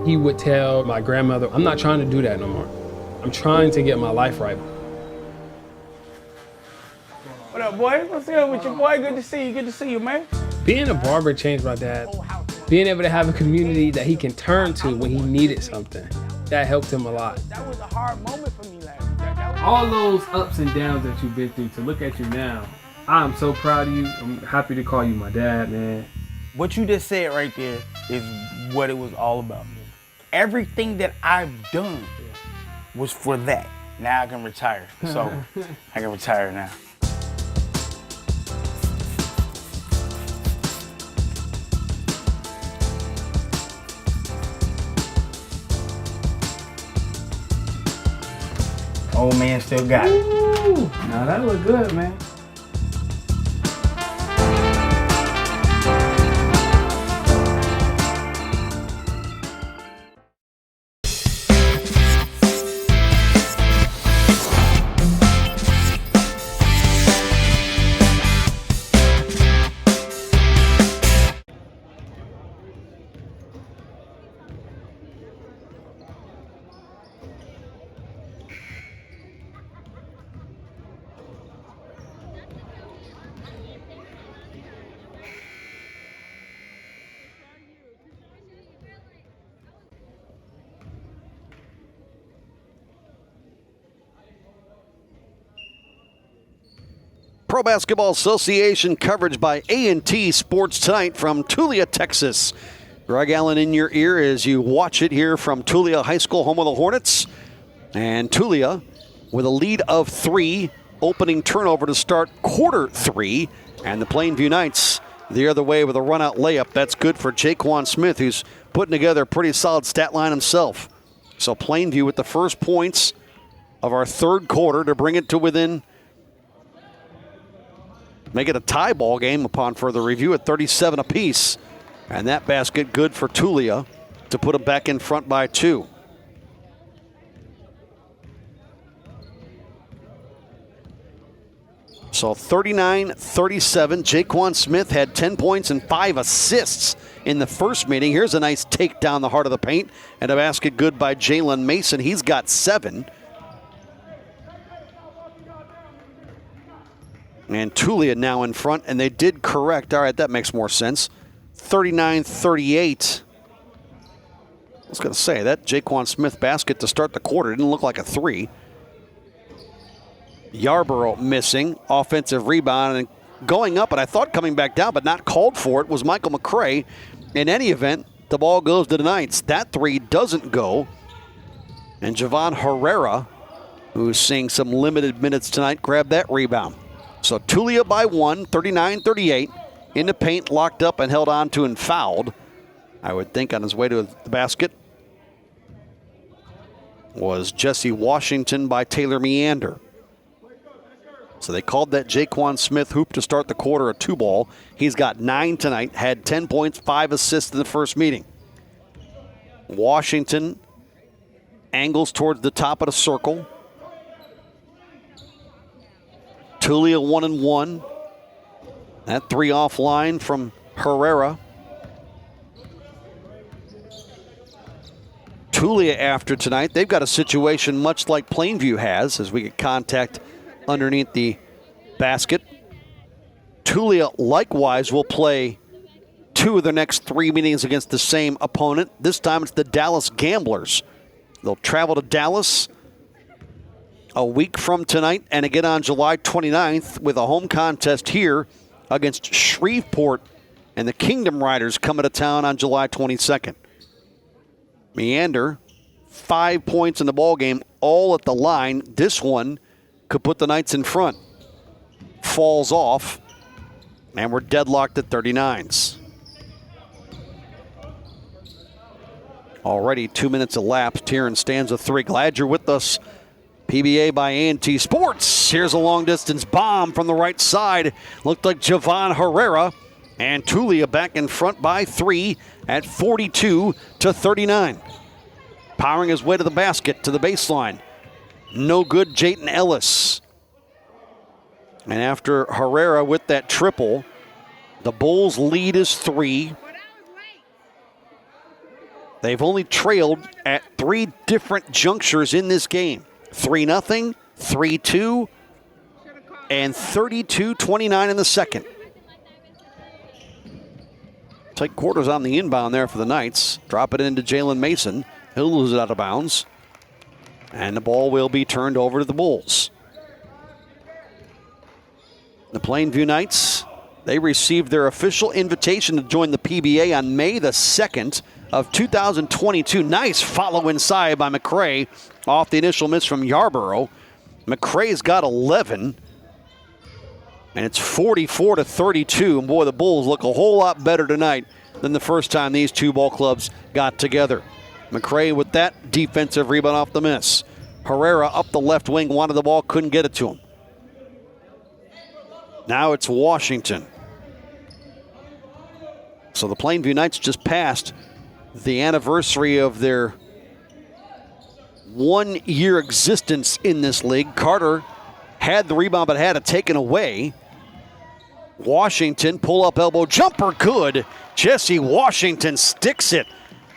He would tell my grandmother, I'm not trying to do that no more. I'm trying to get my life right. What up, boy? What's up with you, boy? Good to see you. Good to see you, man. Being a barber changed my dad. Being able to have a community that he can turn to when he needed something, that helped him a lot. That was a hard moment for me last year. All those ups and downs that you've been through, to look at you now, I'm so proud of you. I'm happy to call you my dad, man. What you just said right there is what it was all about. Everything that I've done was for that. Now I can retire. So I can retire now. Old man still got it. Ooh, now that look good, man. Pro Basketball Association coverage by A&T Sports tonight from Tulia, Texas. Greg Allen in your ear as you watch it here from Tulia High School, home of the Hornets. And Tulia with a lead of 3, opening turnover to start quarter 3. And the Plainview Knights the other way with a run-out layup. That's good for Jaquan Smith, who's putting together a pretty solid stat line himself. So Plainview with the first points of our third quarter to bring it to within, make it a tie ball game upon further review at 37 apiece. And that basket good for Tulia to put them back in front by 2. So 39-37. Jaquan Smith had 10 points and 5 assists in the first meeting. Here's a nice take down the heart of the paint and a basket good by Jalen Mason. He's got 7. And Tulia now in front, and they did correct. All right, that makes more sense. 39-38. I was going to say, that Jaquan Smith basket to start the quarter didn't look like a 3. Yarborough missing. Offensive rebound and going up, and I thought coming back down, but not called for it, was Michael McCray. In any event, the ball goes to the Knights. That 3 doesn't go. And Javon Herrera who's seeing some limited minutes tonight, grabbed that rebound. So Tulia by 1, 39-38. In the paint, locked up and held on to and fouled. I would think on his way to the basket was Jesse Washington by Taylor Meander. So they called that Jaquan Smith hoop to start the quarter, a 2-ball. He's got 9 tonight, had 10 points, 5 assists in the first meeting. Washington angles towards the top of the circle. Tulia 1-1. That 3 offline from Herrera. Tulia after tonight, they've got a situation much like Plainview has as we get contact underneath the basket. Tulia likewise will play 2 of their next 3 meetings against the same opponent. This time it's the Dallas Gamblers. They'll travel to Dallas a week from tonight and again on July 29th with a home contest here against Shreveport, and the Kingdom Riders coming to town on July 22nd. Meander, 5 points in the ballgame, all at the line. This one could put the Knights in front. Falls off, and we're deadlocked at 39s. Already 2 minutes elapsed here in stanza 3. Glad you're with us. PBA by A&T Sports. Here's a long-distance bomb from the right side. Looked like Javon Herrera. And Tulia back in front by 3 at 42-39. Powering his way to the basket, to the baseline. No good, Jayton Ellis. And after Herrera with that triple, the Bulls' lead is 3. They've only trailed at 3 different junctures in this game. 3-0, 3-2, and 32-29 in the second. Tight quarters on the inbound there for the Knights. Drop it into Jalen Mason. He'll lose it out of bounds. And the ball will be turned over to the Bulls. The Plainview Knights, they received their official invitation to join the PBA on May the 2nd of 2022. Nice follow inside by McCray off the initial miss from Yarborough. McCray's got 11, and it's 44-32. And boy, the Bulls look a whole lot better tonight than the first time these 2 ball clubs got together. McCray with that defensive rebound off the miss. Herrera up the left wing, wanted the ball, couldn't get it to him. Now it's Washington. So the Plainview Knights just passed the anniversary of their 1-year existence in this league. Carter had the rebound but had it taken away. Washington, pull-up elbow jumper, good. Jesse Washington sticks it.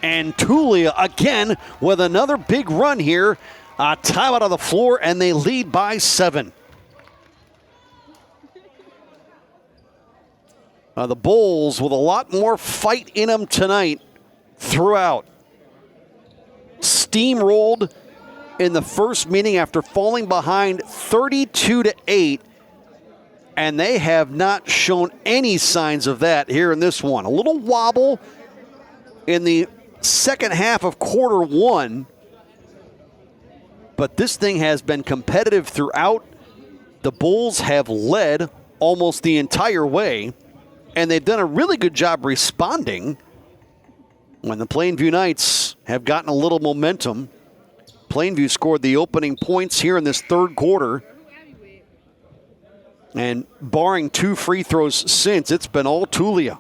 And Tulia again with another big run here. Timeout on the floor, and they lead by 7. The Bulls with a lot more fight in them tonight throughout. Steamrolled in the first meeting after falling behind 32-8, and they have not shown any signs of that here in this one. A little wobble in the second half of quarter 1, but this thing has been competitive throughout. The Bulls have led almost the entire way, and they've done a really good job responding when the Plainview Knights have gotten a little momentum. Plainview scored the opening points here in this third quarter. And barring 2 free throws since, it's been all Tulia.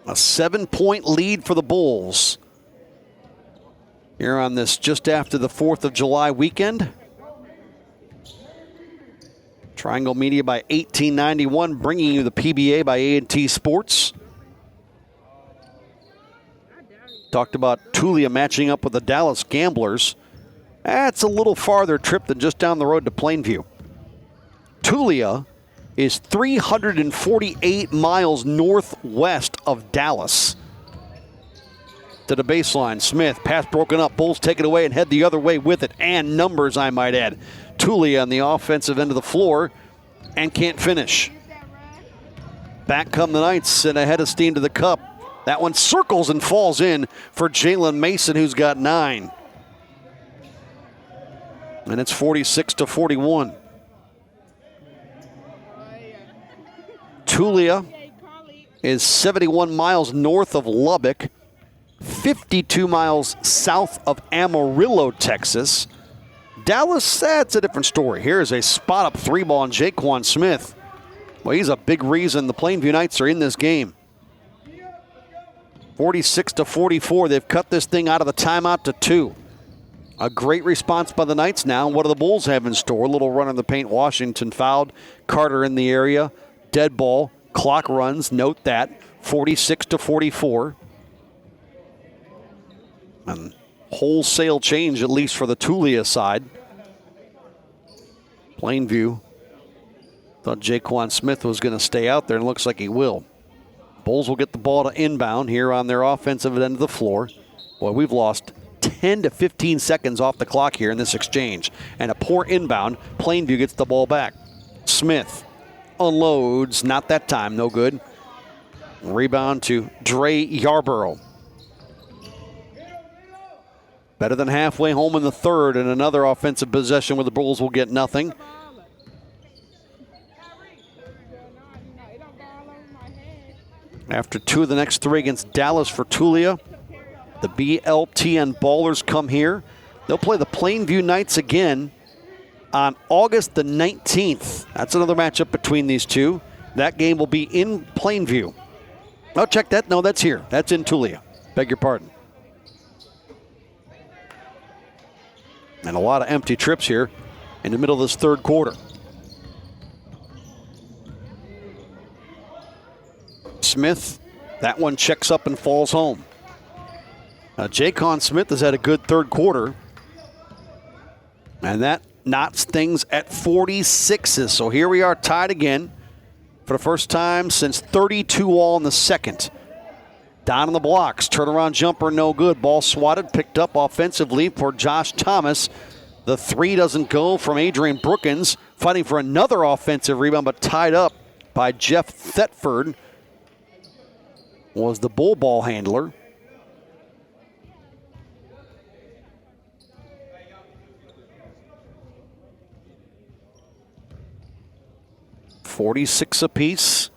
A 7-point lead for the Bulls here on this just after the 4th of July weekend. Triangle Media by 1891, bringing you the PBA by A&T Sports. Talked about Tulia matching up with the Dallas Gamblers. That's a little farther trip than just down the road to Plainview. Tulia is 348 miles northwest of Dallas. To the baseline, Smith, pass broken up, Bulls take it away and head the other way with it, and numbers I might add. Tulia on the offensive end of the floor and can't finish. Back come the Knights and ahead of steam to the cup. That one circles and falls in for Jalen Mason, who's got 9. And it's 46-41. Tulia is 71 miles north of Lubbock, 52 miles south of Amarillo, Texas. Dallas, that's a different story. Here's a spot-up 3-ball on Jaquan Smith. Well, he's a big reason the Plainview Knights are in this game. 46-44. They've cut this thing out of the timeout to 2. A great response by the Knights now. What do the Bulls have in store? A little run in the paint. Washington fouled. Carter in the area. Dead ball. Clock runs. Note that. 46-44. And wholesale change, at least for the Tulia side. Plainview thought Jaquan Smith was going to stay out there, and looks like he will. Bulls will get the ball to inbound here on their offensive end of the floor. Boy, we've lost 10 to 15 seconds off the clock here in this exchange. And a poor inbound. Plainview gets the ball back. Smith unloads. Not that time. No good. Rebound to Dre Yarborough. Better than halfway home in the third, and another offensive possession where the Bulls will get nothing. After 2 of the next 3 against Dallas for Tulia, the BLTN Ballers come here. They'll play the Plainview Knights again on August the 19th. That's another matchup between these two. That game will be in Plainview. Oh, check that. No, that's here. That's in Tulia. Beg your pardon. And a lot of empty trips here in the middle of this third quarter. Smith, that one checks up and falls home. Jaquan Smith has had a good third quarter. And that knots things at 46s. So here we are tied again for the first time since 32 all in the second. Down on the blocks, turnaround jumper no good. Ball swatted, picked up offensively for Josh Thomas. The 3 doesn't go from Adrian Brookins, fighting for another offensive rebound, but tied up by Jeff Thetford. Was the bull ball handler. $46 apiece.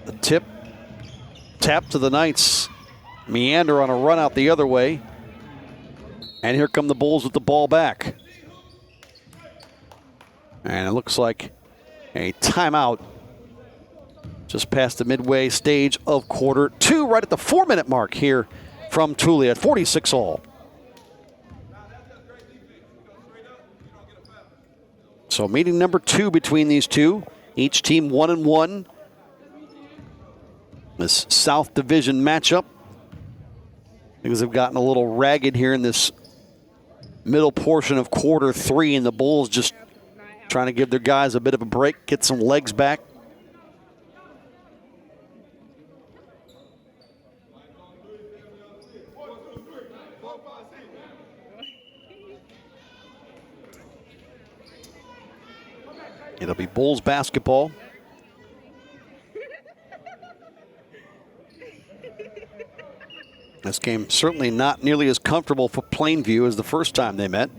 The tap to the Knights. Meander on a run out the other way. And here come the Bulls with the ball back. And it looks like a timeout just past the midway stage of quarter 2, right at the 4-minute mark here from Tulia at 46 all. So meeting number 2 between these two. Each team 1-1. This South Division matchup. Things have gotten a little ragged here in this middle portion of quarter 3, and the Bulls just trying to give their guys a bit of a break, get some legs back. It'll be Bulls basketball. This game certainly not nearly as comfortable for Plainview as the first time they met.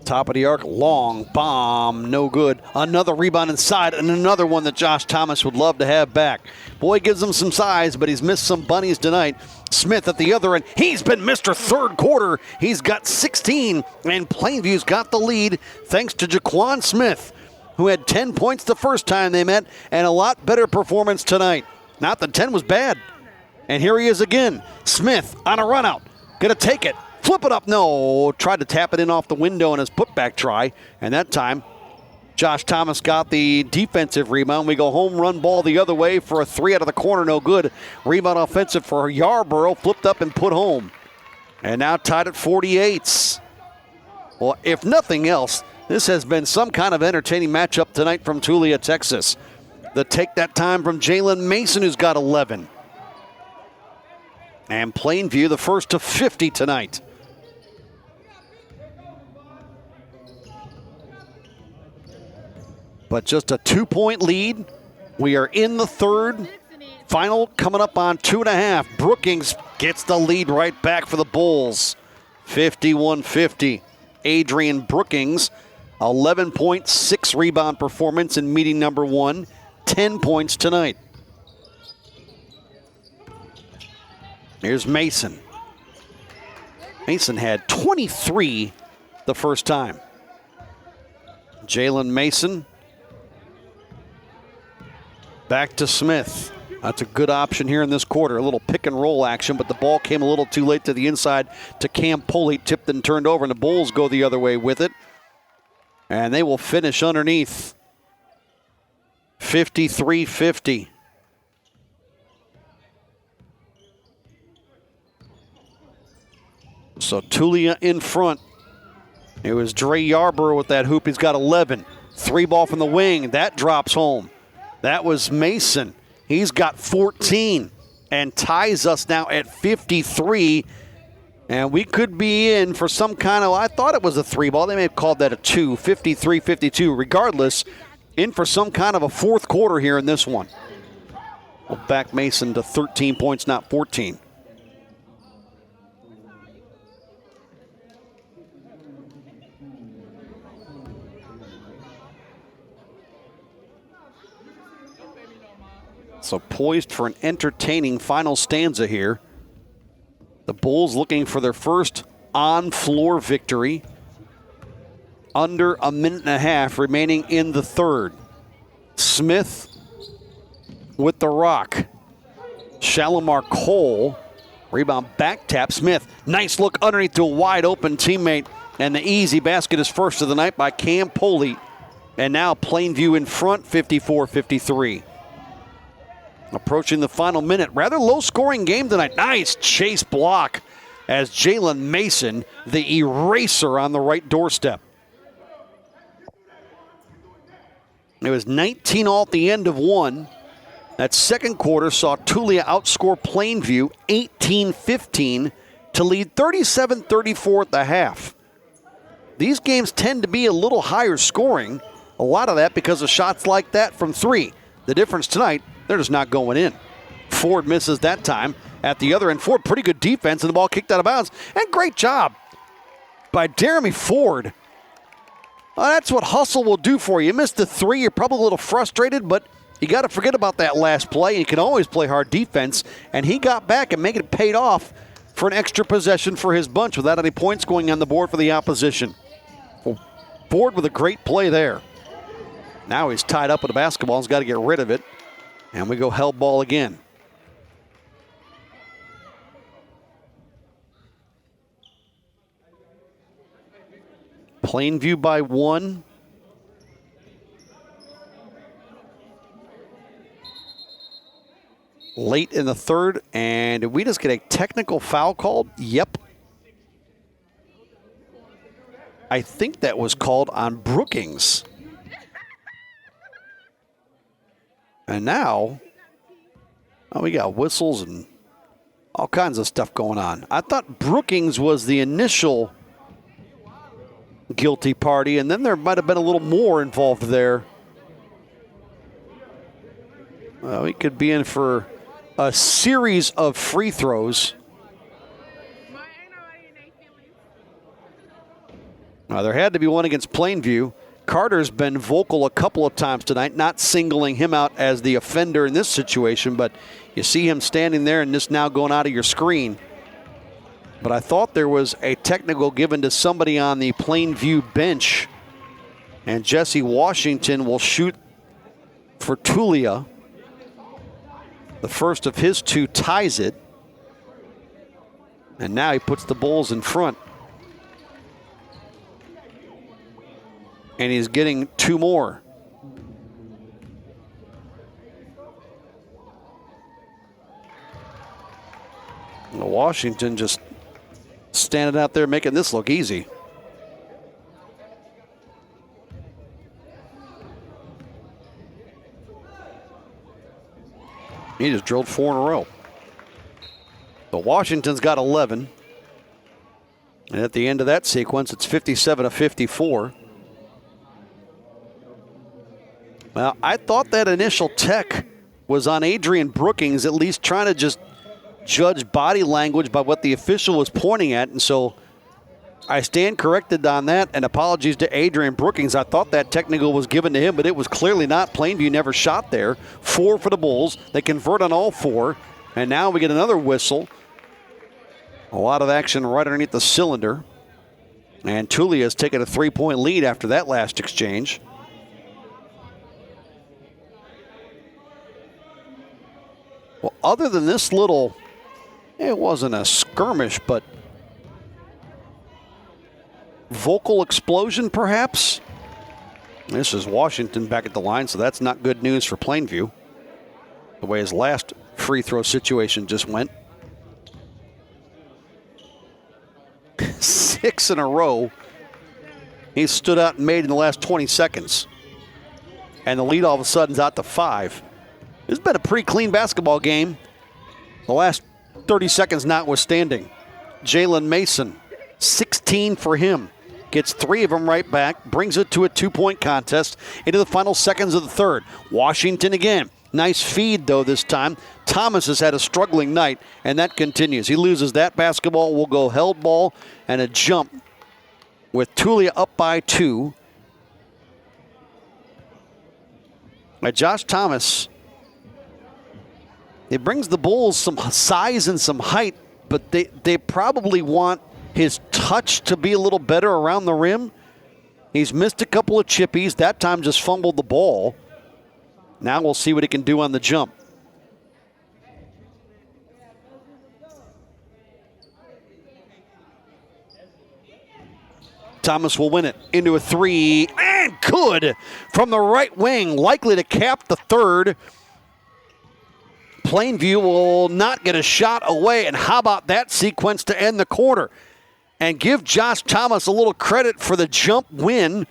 Top of the arc, long bomb, no good. Another rebound inside, and another one that Josh Thomas would love to have back. Boy gives him some size, but he's missed some bunnies tonight. Smith at the other end. He's been Mr. Third Quarter. He's got 16, and Plainview's got the lead thanks to Jaquan Smith, who had 10 points the first time they met, and a lot better performance tonight. Not that 10 was bad. And here he is again. Smith on a run out. Gonna take it. Flip it up. No. Tried to tap it in off the window in his putback try. And that time, Josh Thomas got the defensive rebound. We go home run ball the other way for a 3 out of the corner. No good. Rebound offensive for Yarborough. Flipped up and put home. And now tied at 48. Well, if nothing else, this has been some kind of entertaining matchup tonight from Tulia, Texas. The take that time from Jalen Mason, who's got 11. And Plainview, the first to 50 tonight. But just a 2-point lead We are in the third. Final coming up on 2.5. Brookings gets the lead right back for the Bulls. 51-50. Adrian Brookings, 11.6 rebound performance in meeting number 1. 10 points tonight. Here's Mason. Mason had 23 the first time. Jalen Mason. Back to Smith. That's a good option here in this quarter. A little pick and roll action, but the ball came a little too late to the inside to Cam Pulley. Tipped and turned over, and the Bulls go the other way with it. And they will finish underneath. 53-50. So Tulia in front. It was Dre Yarborough with that hoop. He's got 11. 3 ball from the wing. That drops home. That was Mason. He's got 14 and ties us now at 53. And we could be in for some kind of, I thought it was a 3 ball. They may have called that a 2, 53-52. Regardless, in for some kind of a fourth quarter here in this one. We'll back Mason to 13 points, not 14. So poised for an entertaining final stanza here. The Bulls looking for their first on-floor victory. Under a minute and a half remaining in the third. Smith with the rock. Shalimar Cole. Rebound back tap. Smith, nice look underneath to a wide open teammate. And the easy basket is first of the night by Cam Pulley. And now Plainview in front, 54-53. Approaching the final minute. Rather low-scoring game tonight. Nice chase block as Jalen Mason, the eraser on the right doorstep. It was 19 all at the end of one. That second quarter saw Tulia outscore Plainview 18-15 to lead 37-34 at the half. These games tend to be a little higher scoring. A lot of that because of shots like that from 3. The difference tonight, they're just not going in. Ford misses that time. At the other end, Ford, pretty good defense, and the ball kicked out of bounds. And great job by Jeremy Ford. That's what hustle will do for you. You missed the 3, you're probably a little frustrated, but you got to forget about that last play. You can always play hard defense, and he got back and made it paid off for an extra possession for his bunch without any points going on the board for the opposition. Ford with a great play there. Now he's tied up with a basketball. He's got to get rid of it. And we go hell ball again. Plainview by 1. Late in the third, and did we just get a technical foul called? Yep. I think that was called on Brookings. And now, we got whistles and all kinds of stuff going on. I thought Brookings was the initial guilty party, and then there might have been a little more involved there. Well, we could be in for a series of free throws. There had to be one against Plainview. Carter's been vocal a couple of times tonight, not singling him out as the offender in this situation, but you see him standing there and just now going out of your screen. But I thought there was a technical given to somebody on the Plainview bench, and Jesse Washington will shoot for Tulia. The first of his 2 ties it, and now he puts the Bulls in front. And he's getting 2 more. Washington just standing out there making this look easy. He just drilled 4 in a row. So Washington's got 11. And at the end of that sequence, it's 57-54. Well, I thought that initial tech was on Adrian Brookings, at least trying to just judge body language by what the official was pointing at. And so I stand corrected on that, and apologies to Adrian Brookings. I thought that technical was given to him, but it was clearly not. Plainview never shot there. 4 for the Bulls. They convert on all 4, and now we get another whistle. A lot of action right underneath the cylinder. And Tulia has taken a 3-point lead after that last exchange. Well, other than this little, it wasn't a skirmish, but vocal explosion perhaps. This is Washington back at the line, so that's not good news for Plainview, the way his last free throw situation just went. 6 in a row he stood out and made in the last 20 seconds. And the lead all of a sudden is out to 5. This has been a pretty clean basketball game, the last 30 seconds notwithstanding. Jalen Mason, 16 for him. Gets 3 of them right back, brings it to a 2-point contest into the final seconds of the third. Washington again. Nice feed, though, this time. Thomas has had a struggling night, and that continues. He loses that basketball. We'll go held ball and a jump with Tulia up by 2. Josh Thomas, it brings the Bulls some size and some height, but they probably want his touch to be a little better around the rim. He's missed a couple of chippies. That time just fumbled the ball. Now we'll see what he can do on the jump. Thomas will win it into a 3, and good from the right wing, likely to cap the third. Plainview will not get a shot away, and how about that sequence to end the quarter? And give Josh Thomas a little credit for the jump win.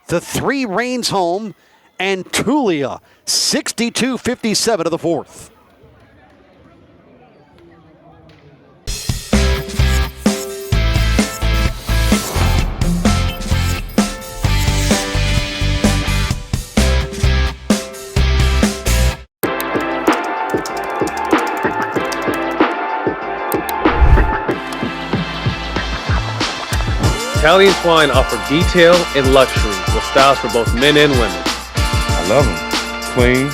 The 3 reigns home, and Tulia 62-57 to the fourth. Italian Twine offer detail and luxury with styles for both men and women. I love them. Clean,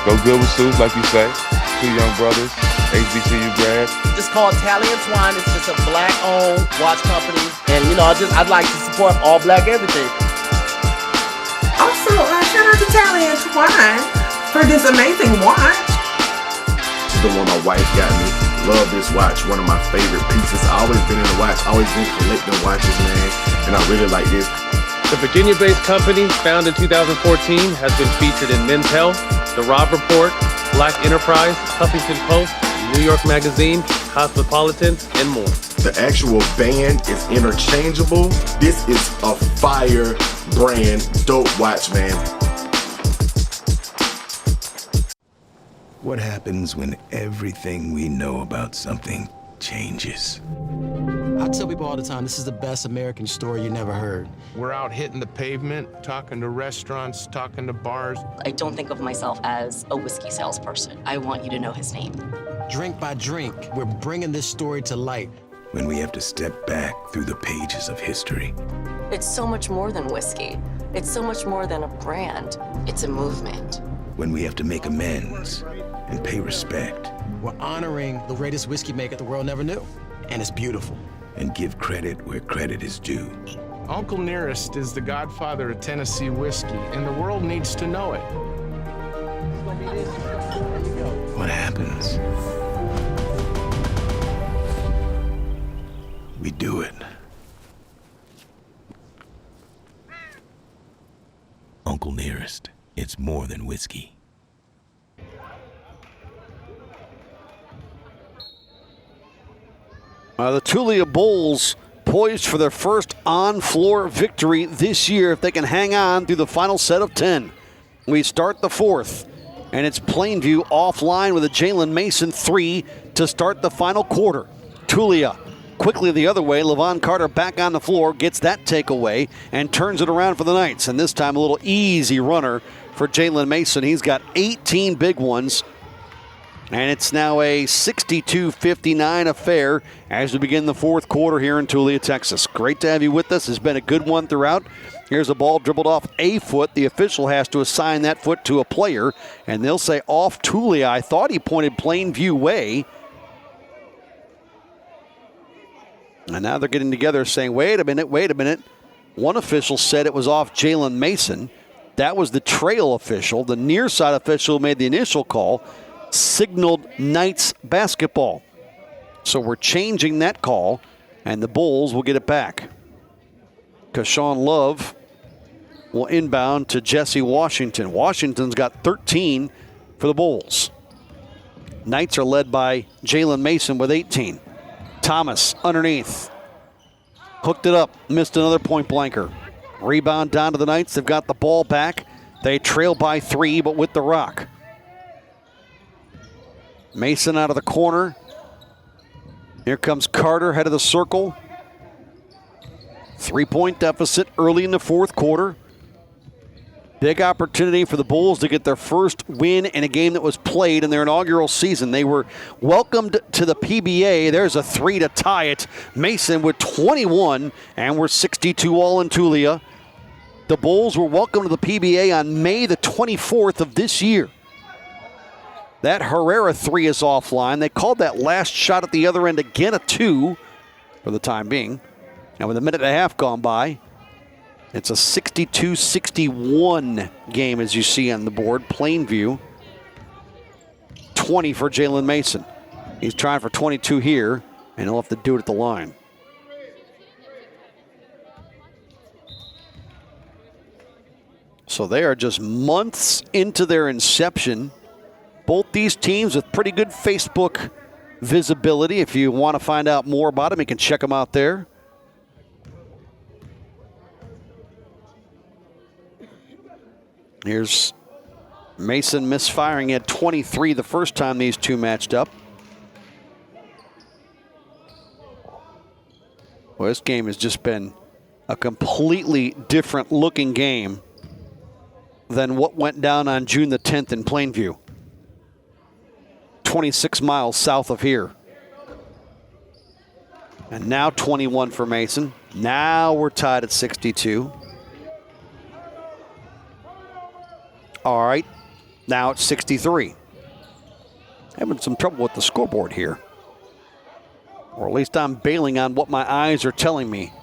go good with suits, like you say. 2 young brothers, HBCU grads. It's called Italian Twine. It's just a black-owned watch company, and I'd like to support all black everything. Also, shout out to Italian Twine for this amazing watch. This is the one my wife got me. Love this watch, one of my favorite pieces. I always been in the watch, always been collecting watches, man, and I really like this. The Virginia-based company, founded in 2014, has been featured in Men's Health, The Rob Report, Black Enterprise, Huffington Post, New York Magazine, Cosmopolitan, and more. The actual band is interchangeable. This is a fire brand, dope watch, man. What happens when everything we know about something changes? I tell people all the time, this is the best American story you never heard. We're out hitting the pavement, talking to restaurants, talking to bars. I don't think of myself as a whiskey salesperson. I want you to know his name. Drink by drink, we're bringing this story to light. When we have to step back through the pages of history. It's so much more than whiskey. It's so much more than a brand. It's a movement. When we have to make amends and pay respect. We're honoring the greatest whiskey maker the world never knew, and it's beautiful. And give credit where credit is due. Uncle Nearest is the godfather of Tennessee whiskey, and the world needs to know it. What happens? We do it. Uncle Nearest, it's more than whiskey. The Tulia Bulls poised for their first on-floor victory this year if they can hang on through the final set of 10. We start the fourth, and it's Plainview offline with a Jalen Mason 3 to start the final quarter. Tulia quickly the other way. Levon Carter back on the floor, gets that takeaway, and turns it around for the Knights. And this time a little easy runner for Jalen Mason. He's got 18 big ones. And it's now a 62-59 affair as we begin the fourth quarter here in Tulia, Texas. Great to have you with us. It's been a good one throughout. Here's a ball dribbled off a foot. The official has to assign that foot to a player, and they'll say off Tulia. I thought he pointed Plainview way. And now they're getting together saying, wait a minute. One official said it was off Jalen Mason. That was the trail official. The near side official made the initial call, signaled Knights basketball. So we're changing that call, and the Bulls will get it back. Kashawn Love will inbound to Jesse Washington. Washington's got 13 for the Bulls. Knights are led by Jalen Mason with 18. Thomas underneath. Hooked it up, missed another point blanker. Rebound down to the Knights. They've got the ball back. They trail by 3, but with the rock. Mason out of the corner. Here comes Carter, head of the circle. 3-point deficit early in the fourth quarter. Big opportunity for the Bulls to get their first win in a game that was played in their inaugural season. They were welcomed to the PBA. There's a 3 to tie it. Mason with 21, and we're 62 all in Tulia. The Bulls were welcomed to the PBA on May the 24th of this year. That Herrera 3 is offline. They called that last shot at the other end again a 2 for the time being. And with a minute and a half gone by, it's a 62-61 game as you see on the board. Plainview, 20 for Jalen Mason. He's trying for 22 here, and he'll have to do it at the line. So they are just months into their inception. Both these teams with pretty good Facebook visibility. If you want to find out more about them, you can check them out there. Here's Mason misfiring. He had 23 the first time these two matched up. Well, this game has just been a completely different looking game than what went down on June the 10th in Plainview. 26 miles south of here. And now 21 for Mason. Now we're tied at 62. All right, now it's 63. Having some trouble with the scoreboard here. Or at least I'm bailing on what my eyes are telling me.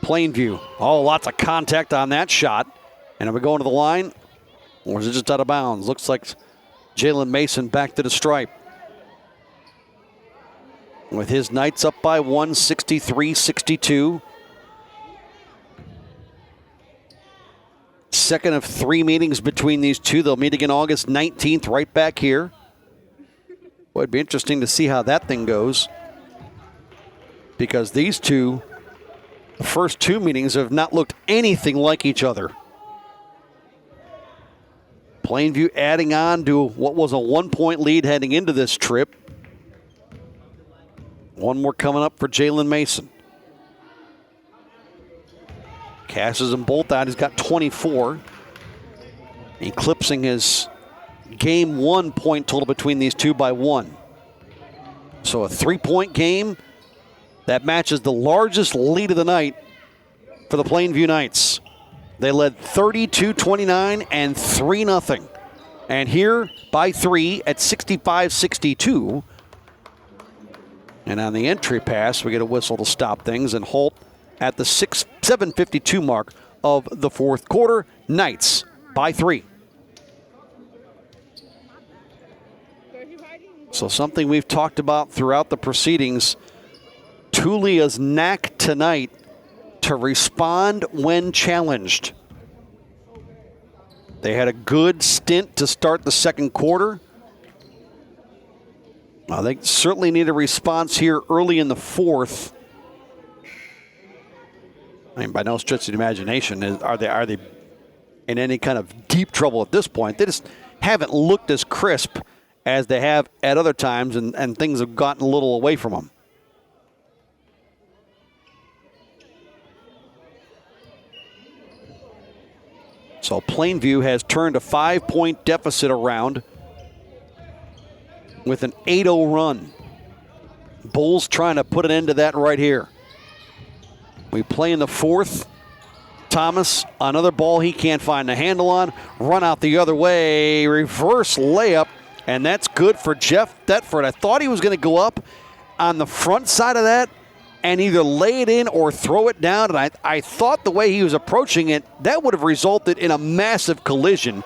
Plainview. Oh, lots of contact on that shot. And are we going to the line? Or is it just out of bounds? Looks like Jalen Mason back to the stripe. With his Knights up by 1, 63-62. Second of 3 meetings between these two. They'll meet again August 19th right back here. Boy, it'd be interesting to see how that thing goes. Because these two, the first 2 meetings have not looked anything like each other. Plainview adding on to what was a 1-point lead heading into this trip. One more coming up for Jalen Mason. Cashes them both out. He's got 24. Eclipsing his game 1 point total between these two by 1. So a 3-point game that matches the largest lead of the night for the Plainview Knights. They led 32-29 and 3-0. And here by 3 at 65-62. And on the entry pass, we get a whistle to stop things and halt at the 7:52 mark of the fourth quarter. Knights by 3. So something we've talked about throughout the proceedings, Tulia's knack tonight to respond when challenged. They had a good stint to start the second quarter. They certainly need a response here early in the fourth. I mean, by no stretch of the imagination, are they in any kind of deep trouble at this point? They just haven't looked as crisp as they have at other times, and things have gotten a little away from them. So Plainview has turned a 5-point deficit around with an 8-0 run. Bulls trying to put an end to that right here. We play in the fourth. Thomas, another ball he can't find the handle on. Run out the other way. Reverse layup. And that's good for Jeff Thetford. I thought he was going to go up on the front side of that and either lay it in or throw it down. And I thought the way he was approaching it, that would have resulted in a massive collision.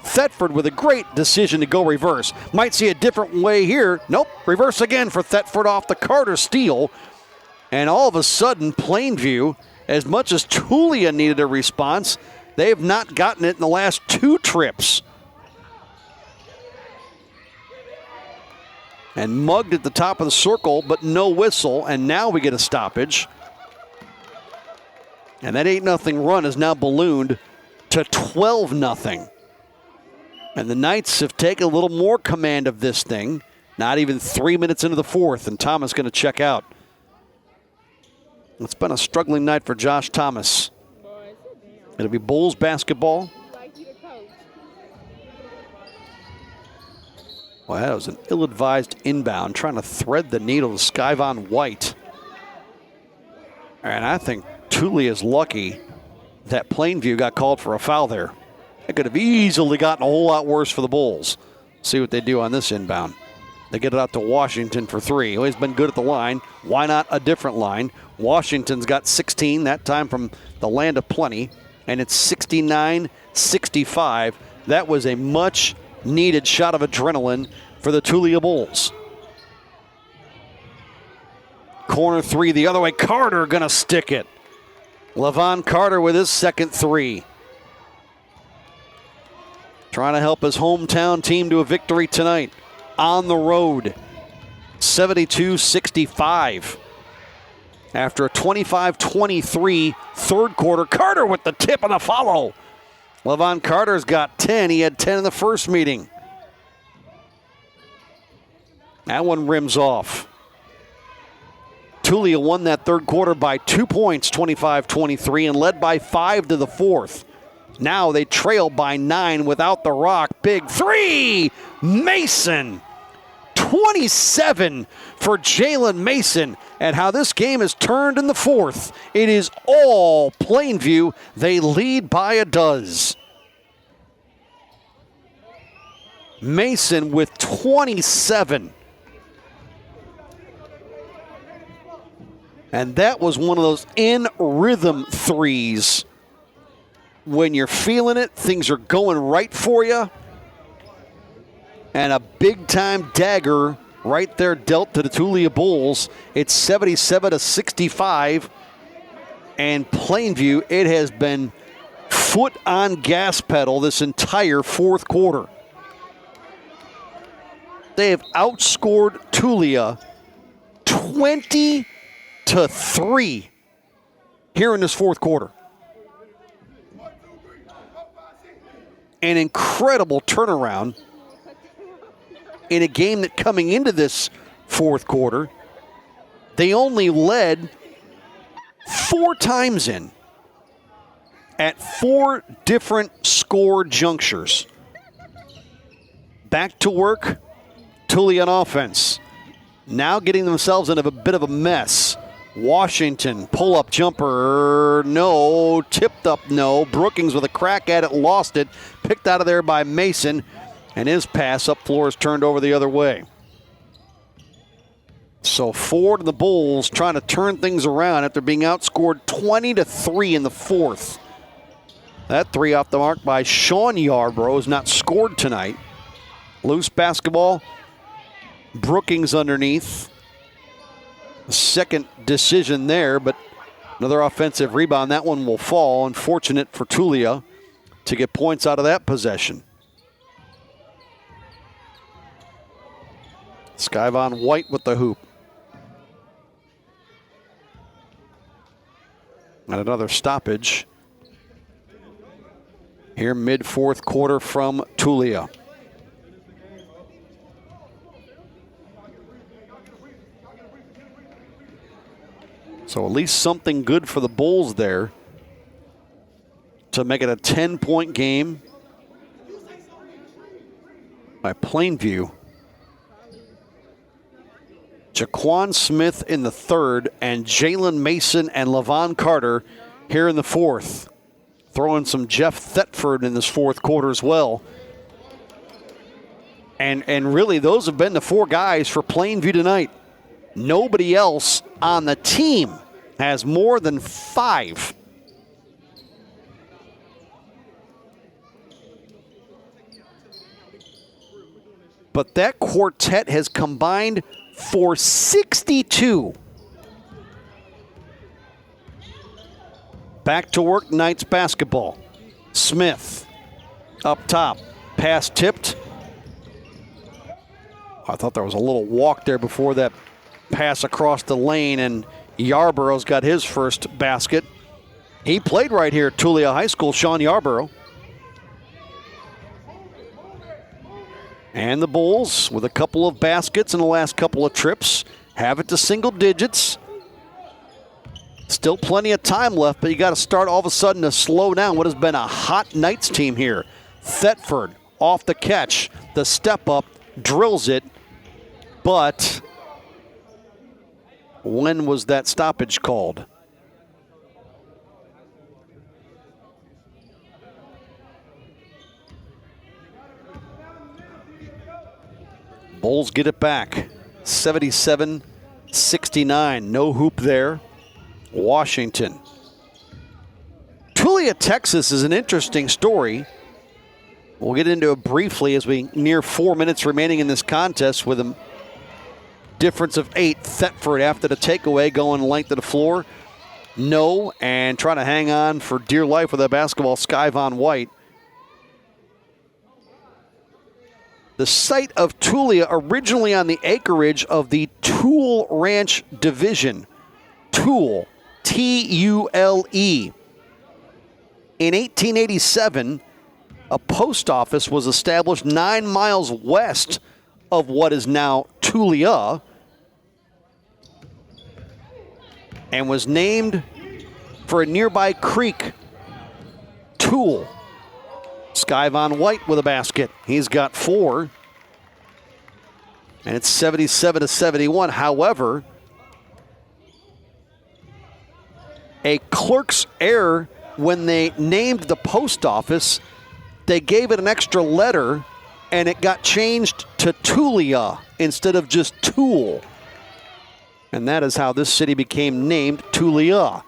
Thetford with a great decision to go reverse. Might see a different way here. Nope, reverse again for Thetford off the Carter steal. And all of a sudden, Plainview, as much as Tulia needed a response, they have not gotten it in the last 2 trips. And mugged at the top of the circle, but no whistle, and now we get a stoppage. And that 8-0 run is now ballooned to 12-0. And the Knights have taken a little more command of this thing. Not even 3 minutes into the fourth, and Thomas going to check out. It's been a struggling night for Josh Thomas. It'll be Bulls basketball. Well, that was an ill-advised inbound, trying to thread the needle to Skyvon White. And I think Tulia is lucky that Plainview got called for a foul there. It could have easily gotten a whole lot worse for the Bulls. See what they do on this inbound. They get it out to Washington for 3. Well, he's been good at the line. Why not a different line? Washington's got 16, that time from the land of plenty, and it's 69-65. That was a much-needed shot of adrenaline for the Tulia Bulls. Corner 3 the other way. Carter going to stick it. Levon Carter with his second 3. Trying to help his hometown team to a victory tonight on the road. 72-65. After a 25-23 third quarter, Carter with the tip and the follow. Levon Carter's got 10. He had 10 in the first meeting. That one rims off. Tulia won that third quarter by 2 points, 25-23, and led by 5 to the fourth. Now they trail by 9 without the rock. Big 3, Mason. 27 for Jalen Mason. And how this game is turned in the fourth. It is all Plainview. They lead by a dozen. Mason with 27. And that was one of those in-rhythm threes. When you're feeling it, things are going right for you. And a big-time dagger right there dealt to the Tulia Bulls. It's 77-65. And Plainview, it has been foot on gas pedal this entire fourth quarter. They have outscored Tulia 20-3 here in this fourth quarter. An incredible turnaround in a game that coming into this fourth quarter, they only led 4 times in at 4 different score junctures. Back to work, Tulia on offense. Now getting themselves into a bit of a mess. Washington, pull-up jumper, no. Tipped up, no. Brookings with a crack at it, lost it. Picked out of there by Mason, and his pass up floor is turned over the other way. So Ford and the Bulls trying to turn things around after being outscored 20-3 in the fourth. That 3 off the mark by Sean Yarbrough is not scored tonight. Loose basketball. Brookings underneath. Second decision there, but another offensive rebound. That one will fall. Unfortunate for Tulia to get points out of that possession. Skyvon White with the hoop. And another stoppage here mid-fourth quarter from Tulia. So at least something good for the Bulls there to make it a 10-point game by Plainview. Jaquan Smith in the third, and Jalen Mason and Levon Carter here in the fourth. Throwing some Jeff Thetford in this fourth quarter as well. And really, those have been the four guys for Plainview tonight. Nobody else on the team has more than 5. But that quartet has combined for 62. Back to work, Knights basketball. Smith up top, pass tipped. I thought there was a little walk there before that pass across the lane, and Yarborough's got his first basket. He played right here at Tulia High School, Sean Yarborough. And the Bulls, with a couple of baskets in the last couple of trips, have it to single digits. Still plenty of time left, but you got to start all of a sudden to slow down what has been a hot Knights team here. Thetford off the catch, the step up, drills it, but when was that stoppage called? Bulls get it back, 77-69, no hoop there. Washington. Tulia, Texas is an interesting story. We'll get into it briefly as we near 4 minutes remaining in this contest with a difference of 8. Thetford after the takeaway going length of the floor. No, and trying to hang on for dear life with that basketball, Skyvon White. The site of Tulia originally on the acreage of the Toole Ranch Division. Toole, T-U-L-E. In 1887, a post office was established 9 miles west of what is now Tulia and was named for a nearby creek, Toole. Skyvon White with a basket. He's got 4. And it's 77-71. However, a clerk's error when they named the post office, they gave it an extra letter and it got changed to Tulia instead of just Toole. And that is how this city became named Tulia.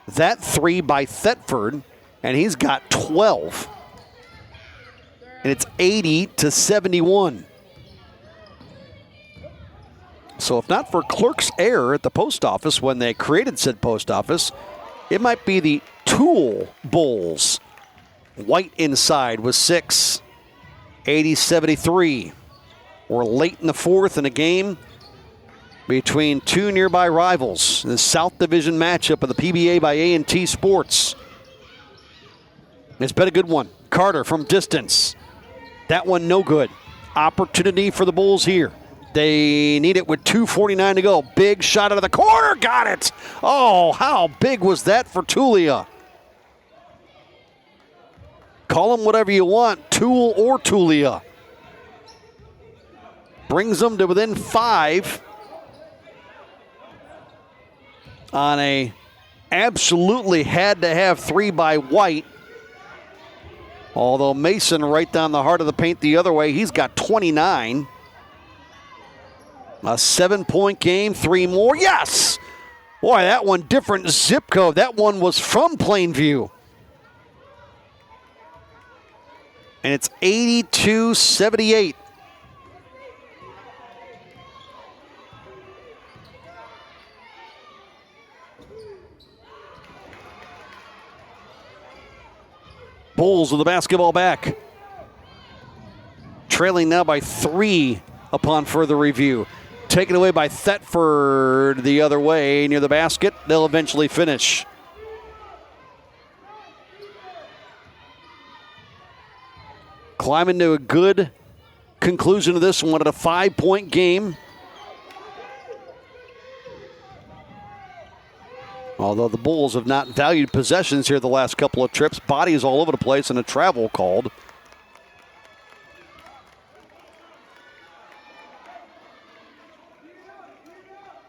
That 3 by Thetford, and he's got 12. And it's 80-71. So if not for clerk's error at the post office when they created said post office, it might be the Toole Bulls. White inside with 6. 80-73. We're late in the fourth in a game between two nearby rivals. The South Division matchup of the PBA by A&T Sports. It's been a good one. Carter from distance. That one no good. Opportunity for the Bulls here. They need it with 2:49 to go. Big shot out of the corner. Got it. Oh, how big was that for Tulia? Call them whatever you want, Toole or Tulia. Brings them to within 5 on a absolutely had-to-have 3 by White. Although Mason right down the heart of the paint the other way, he's got 29. A 7-point game, 3 more. Yes! Boy, that one different zip code. That one was from Plainview. And it's 82-78. Bulls with the basketball back. Trailing now by 3 upon further review. Taken away by Thetford the other way near the basket. They'll eventually finish. Climbing to a good conclusion of this one at a 5-point game. Although the Bulls have not valued possessions here the last couple of trips. Bodies all over the place and a travel called.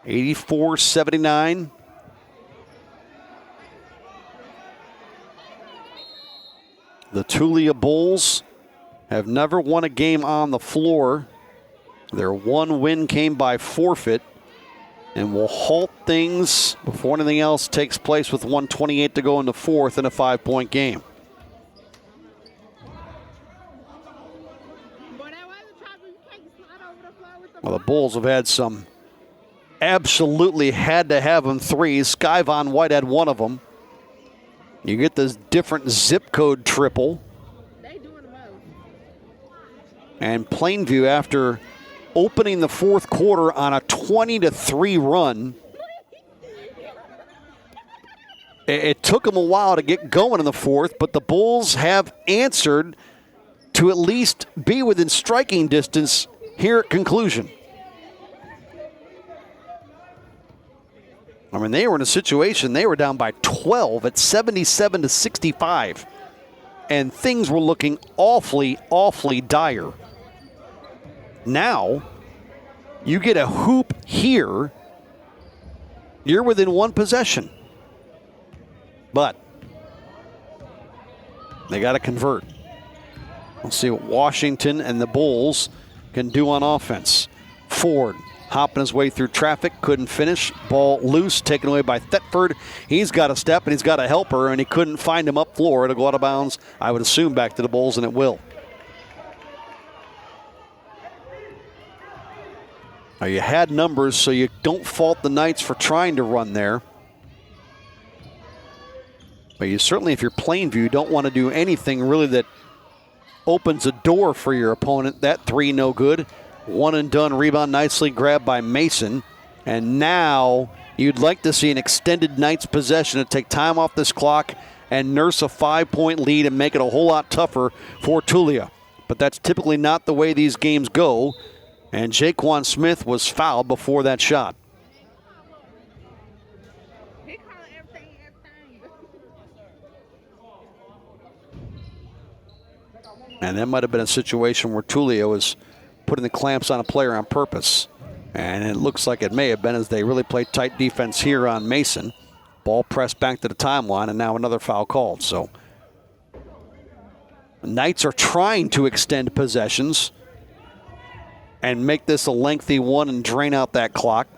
(84-79). The Tulia Bulls have never won a game on the floor. Their one win came by forfeit and will halt things before anything else takes place with 1:28 to go in the fourth in a 5-point game. Well, the Bulls have had some absolutely had to have them threes. Skyvon White had one of them. You get this different zip code triple. And Plainview, after opening the fourth quarter on a 20-3 run, it took them a while to get going in the fourth, but the Bulls have answered to at least be within striking distance here at conclusion. I mean, they were in a situation, they were down by 12 at 77-65. And things were looking awfully, awfully dire. Now, you get a hoop here, you're within one possession. But they got to convert. We'll see what Washington and the Bulls can do on offense. Ford hopping his way through traffic, couldn't finish. Ball loose, taken away by Thetford. He's got a step and he's got a helper, and he couldn't find him up floor. It'll go out of bounds, I would assume, back to the Bulls, and it will. Now, you had numbers, so you don't fault the Knights for trying to run there. But you certainly, if you're Plainview, don't want to do anything really that opens a door for your opponent. That three, no good. One and done, rebound nicely grabbed by Mason. And now you'd like to see an extended Knights possession to take time off this clock and nurse a 5-point lead and make it a whole lot tougher for Tulia. But that's typically not the way these games go. And Jaquan Smith was fouled before that shot. And that might have been a situation where Tulia was putting the clamps on a player on purpose. And it looks like it may have been, as they really played tight defense here on Mason. Ball pressed back to the timeline, and now another foul called. So the Knights are trying to extend possessions and make this a lengthy one and drain out that clock.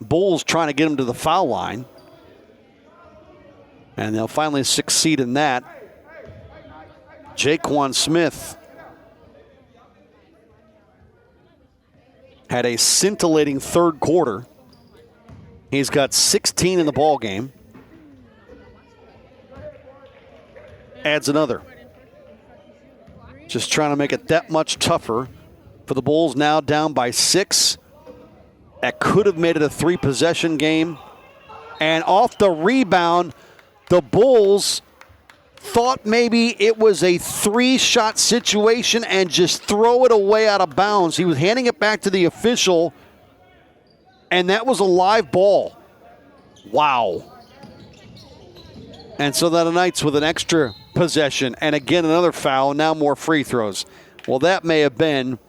Bulls trying to get them to the foul line. And they'll finally succeed in that. Jaquan Smith had a scintillating third quarter. He's got 16 in the ball game. Adds another. Just trying to make it that much tougher for the Bulls, now down by 6. That could have made it a 3-possession game. And off the rebound, the Bulls thought maybe it was a 3-shot situation and just throw it away out of bounds. He was handing it back to the official, and that was a live ball. Wow. And so the Knights with an extra possession, and again another foul, now more free throws. Well, that may have been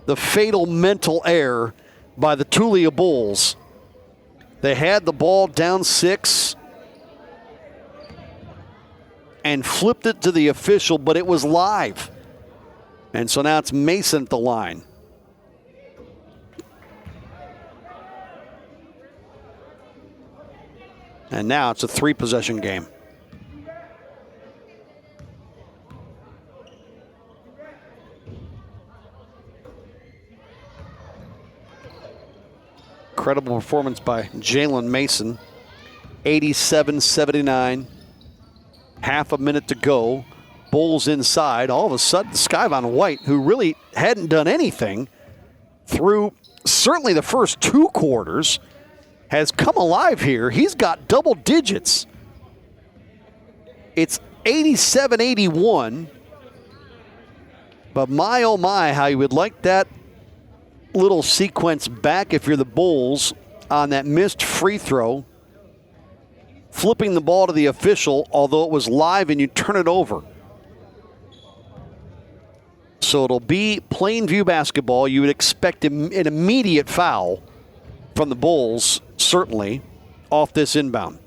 the fatal mental error by the Tulia Bulls. They had the ball down 6 and flipped it to the official, but it was live. And so now it's Mason at the line. And now it's a 3-possession game. Incredible performance by Jalen Mason. 87-79. Half a minute to go. Bulls inside. All of a sudden, Skyvon White, who really hadn't done anything through certainly the first 2 quarters, has come alive here. He's got double digits. It's 87-81. But my, oh my, how you would like that little sequence back if you're the Bulls on that missed free throw. flipping the ball to the official, although it was live and you turn it over. So it'll be Plainview basketball. You would expect an immediate foul from the Bulls, certainly, off this inbound.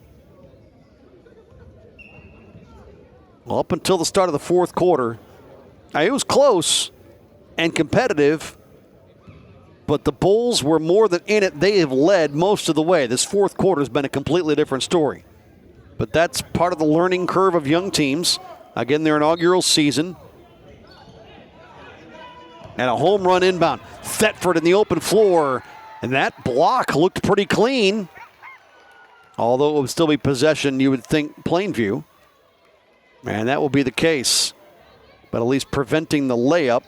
Well, up until the start of the fourth quarter, it was close and competitive, but the Bulls were more than in it. They have led most of the way. This fourth quarter has been a completely different story. But that's part of the learning curve of young teams. Again, their inaugural season. And a home run inbound. Thetford in the open floor. And that block looked pretty clean. Although it would still be possession, you would think Plainview. And that will be the case. But at least preventing the layup.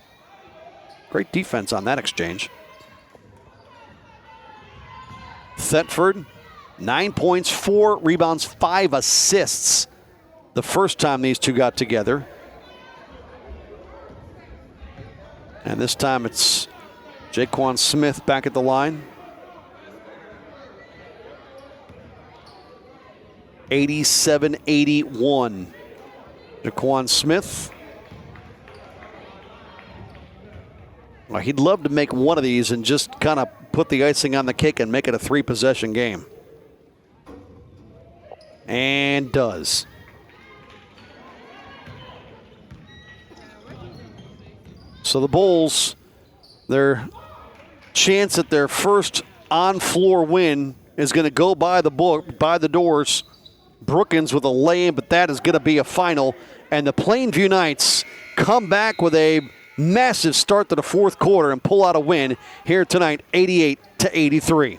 Great defense on that exchange. Thetford, 9 points, 4 rebounds, 5 assists. The first time these two got together. And this time it's Jaquan Smith back at the line. 87-81. Jaquan Smith. Well, he'd love to make one of these and just kind of put the icing on the cake and make it a 3-possession game. And does. So the Bulls, their chance at their first on-floor win is going to go by the doors. Brookins with a lay-in, but that is going to be a final. And the Plainview Knights come back with a massive start to the fourth quarter and pull out a win here tonight, 88-83.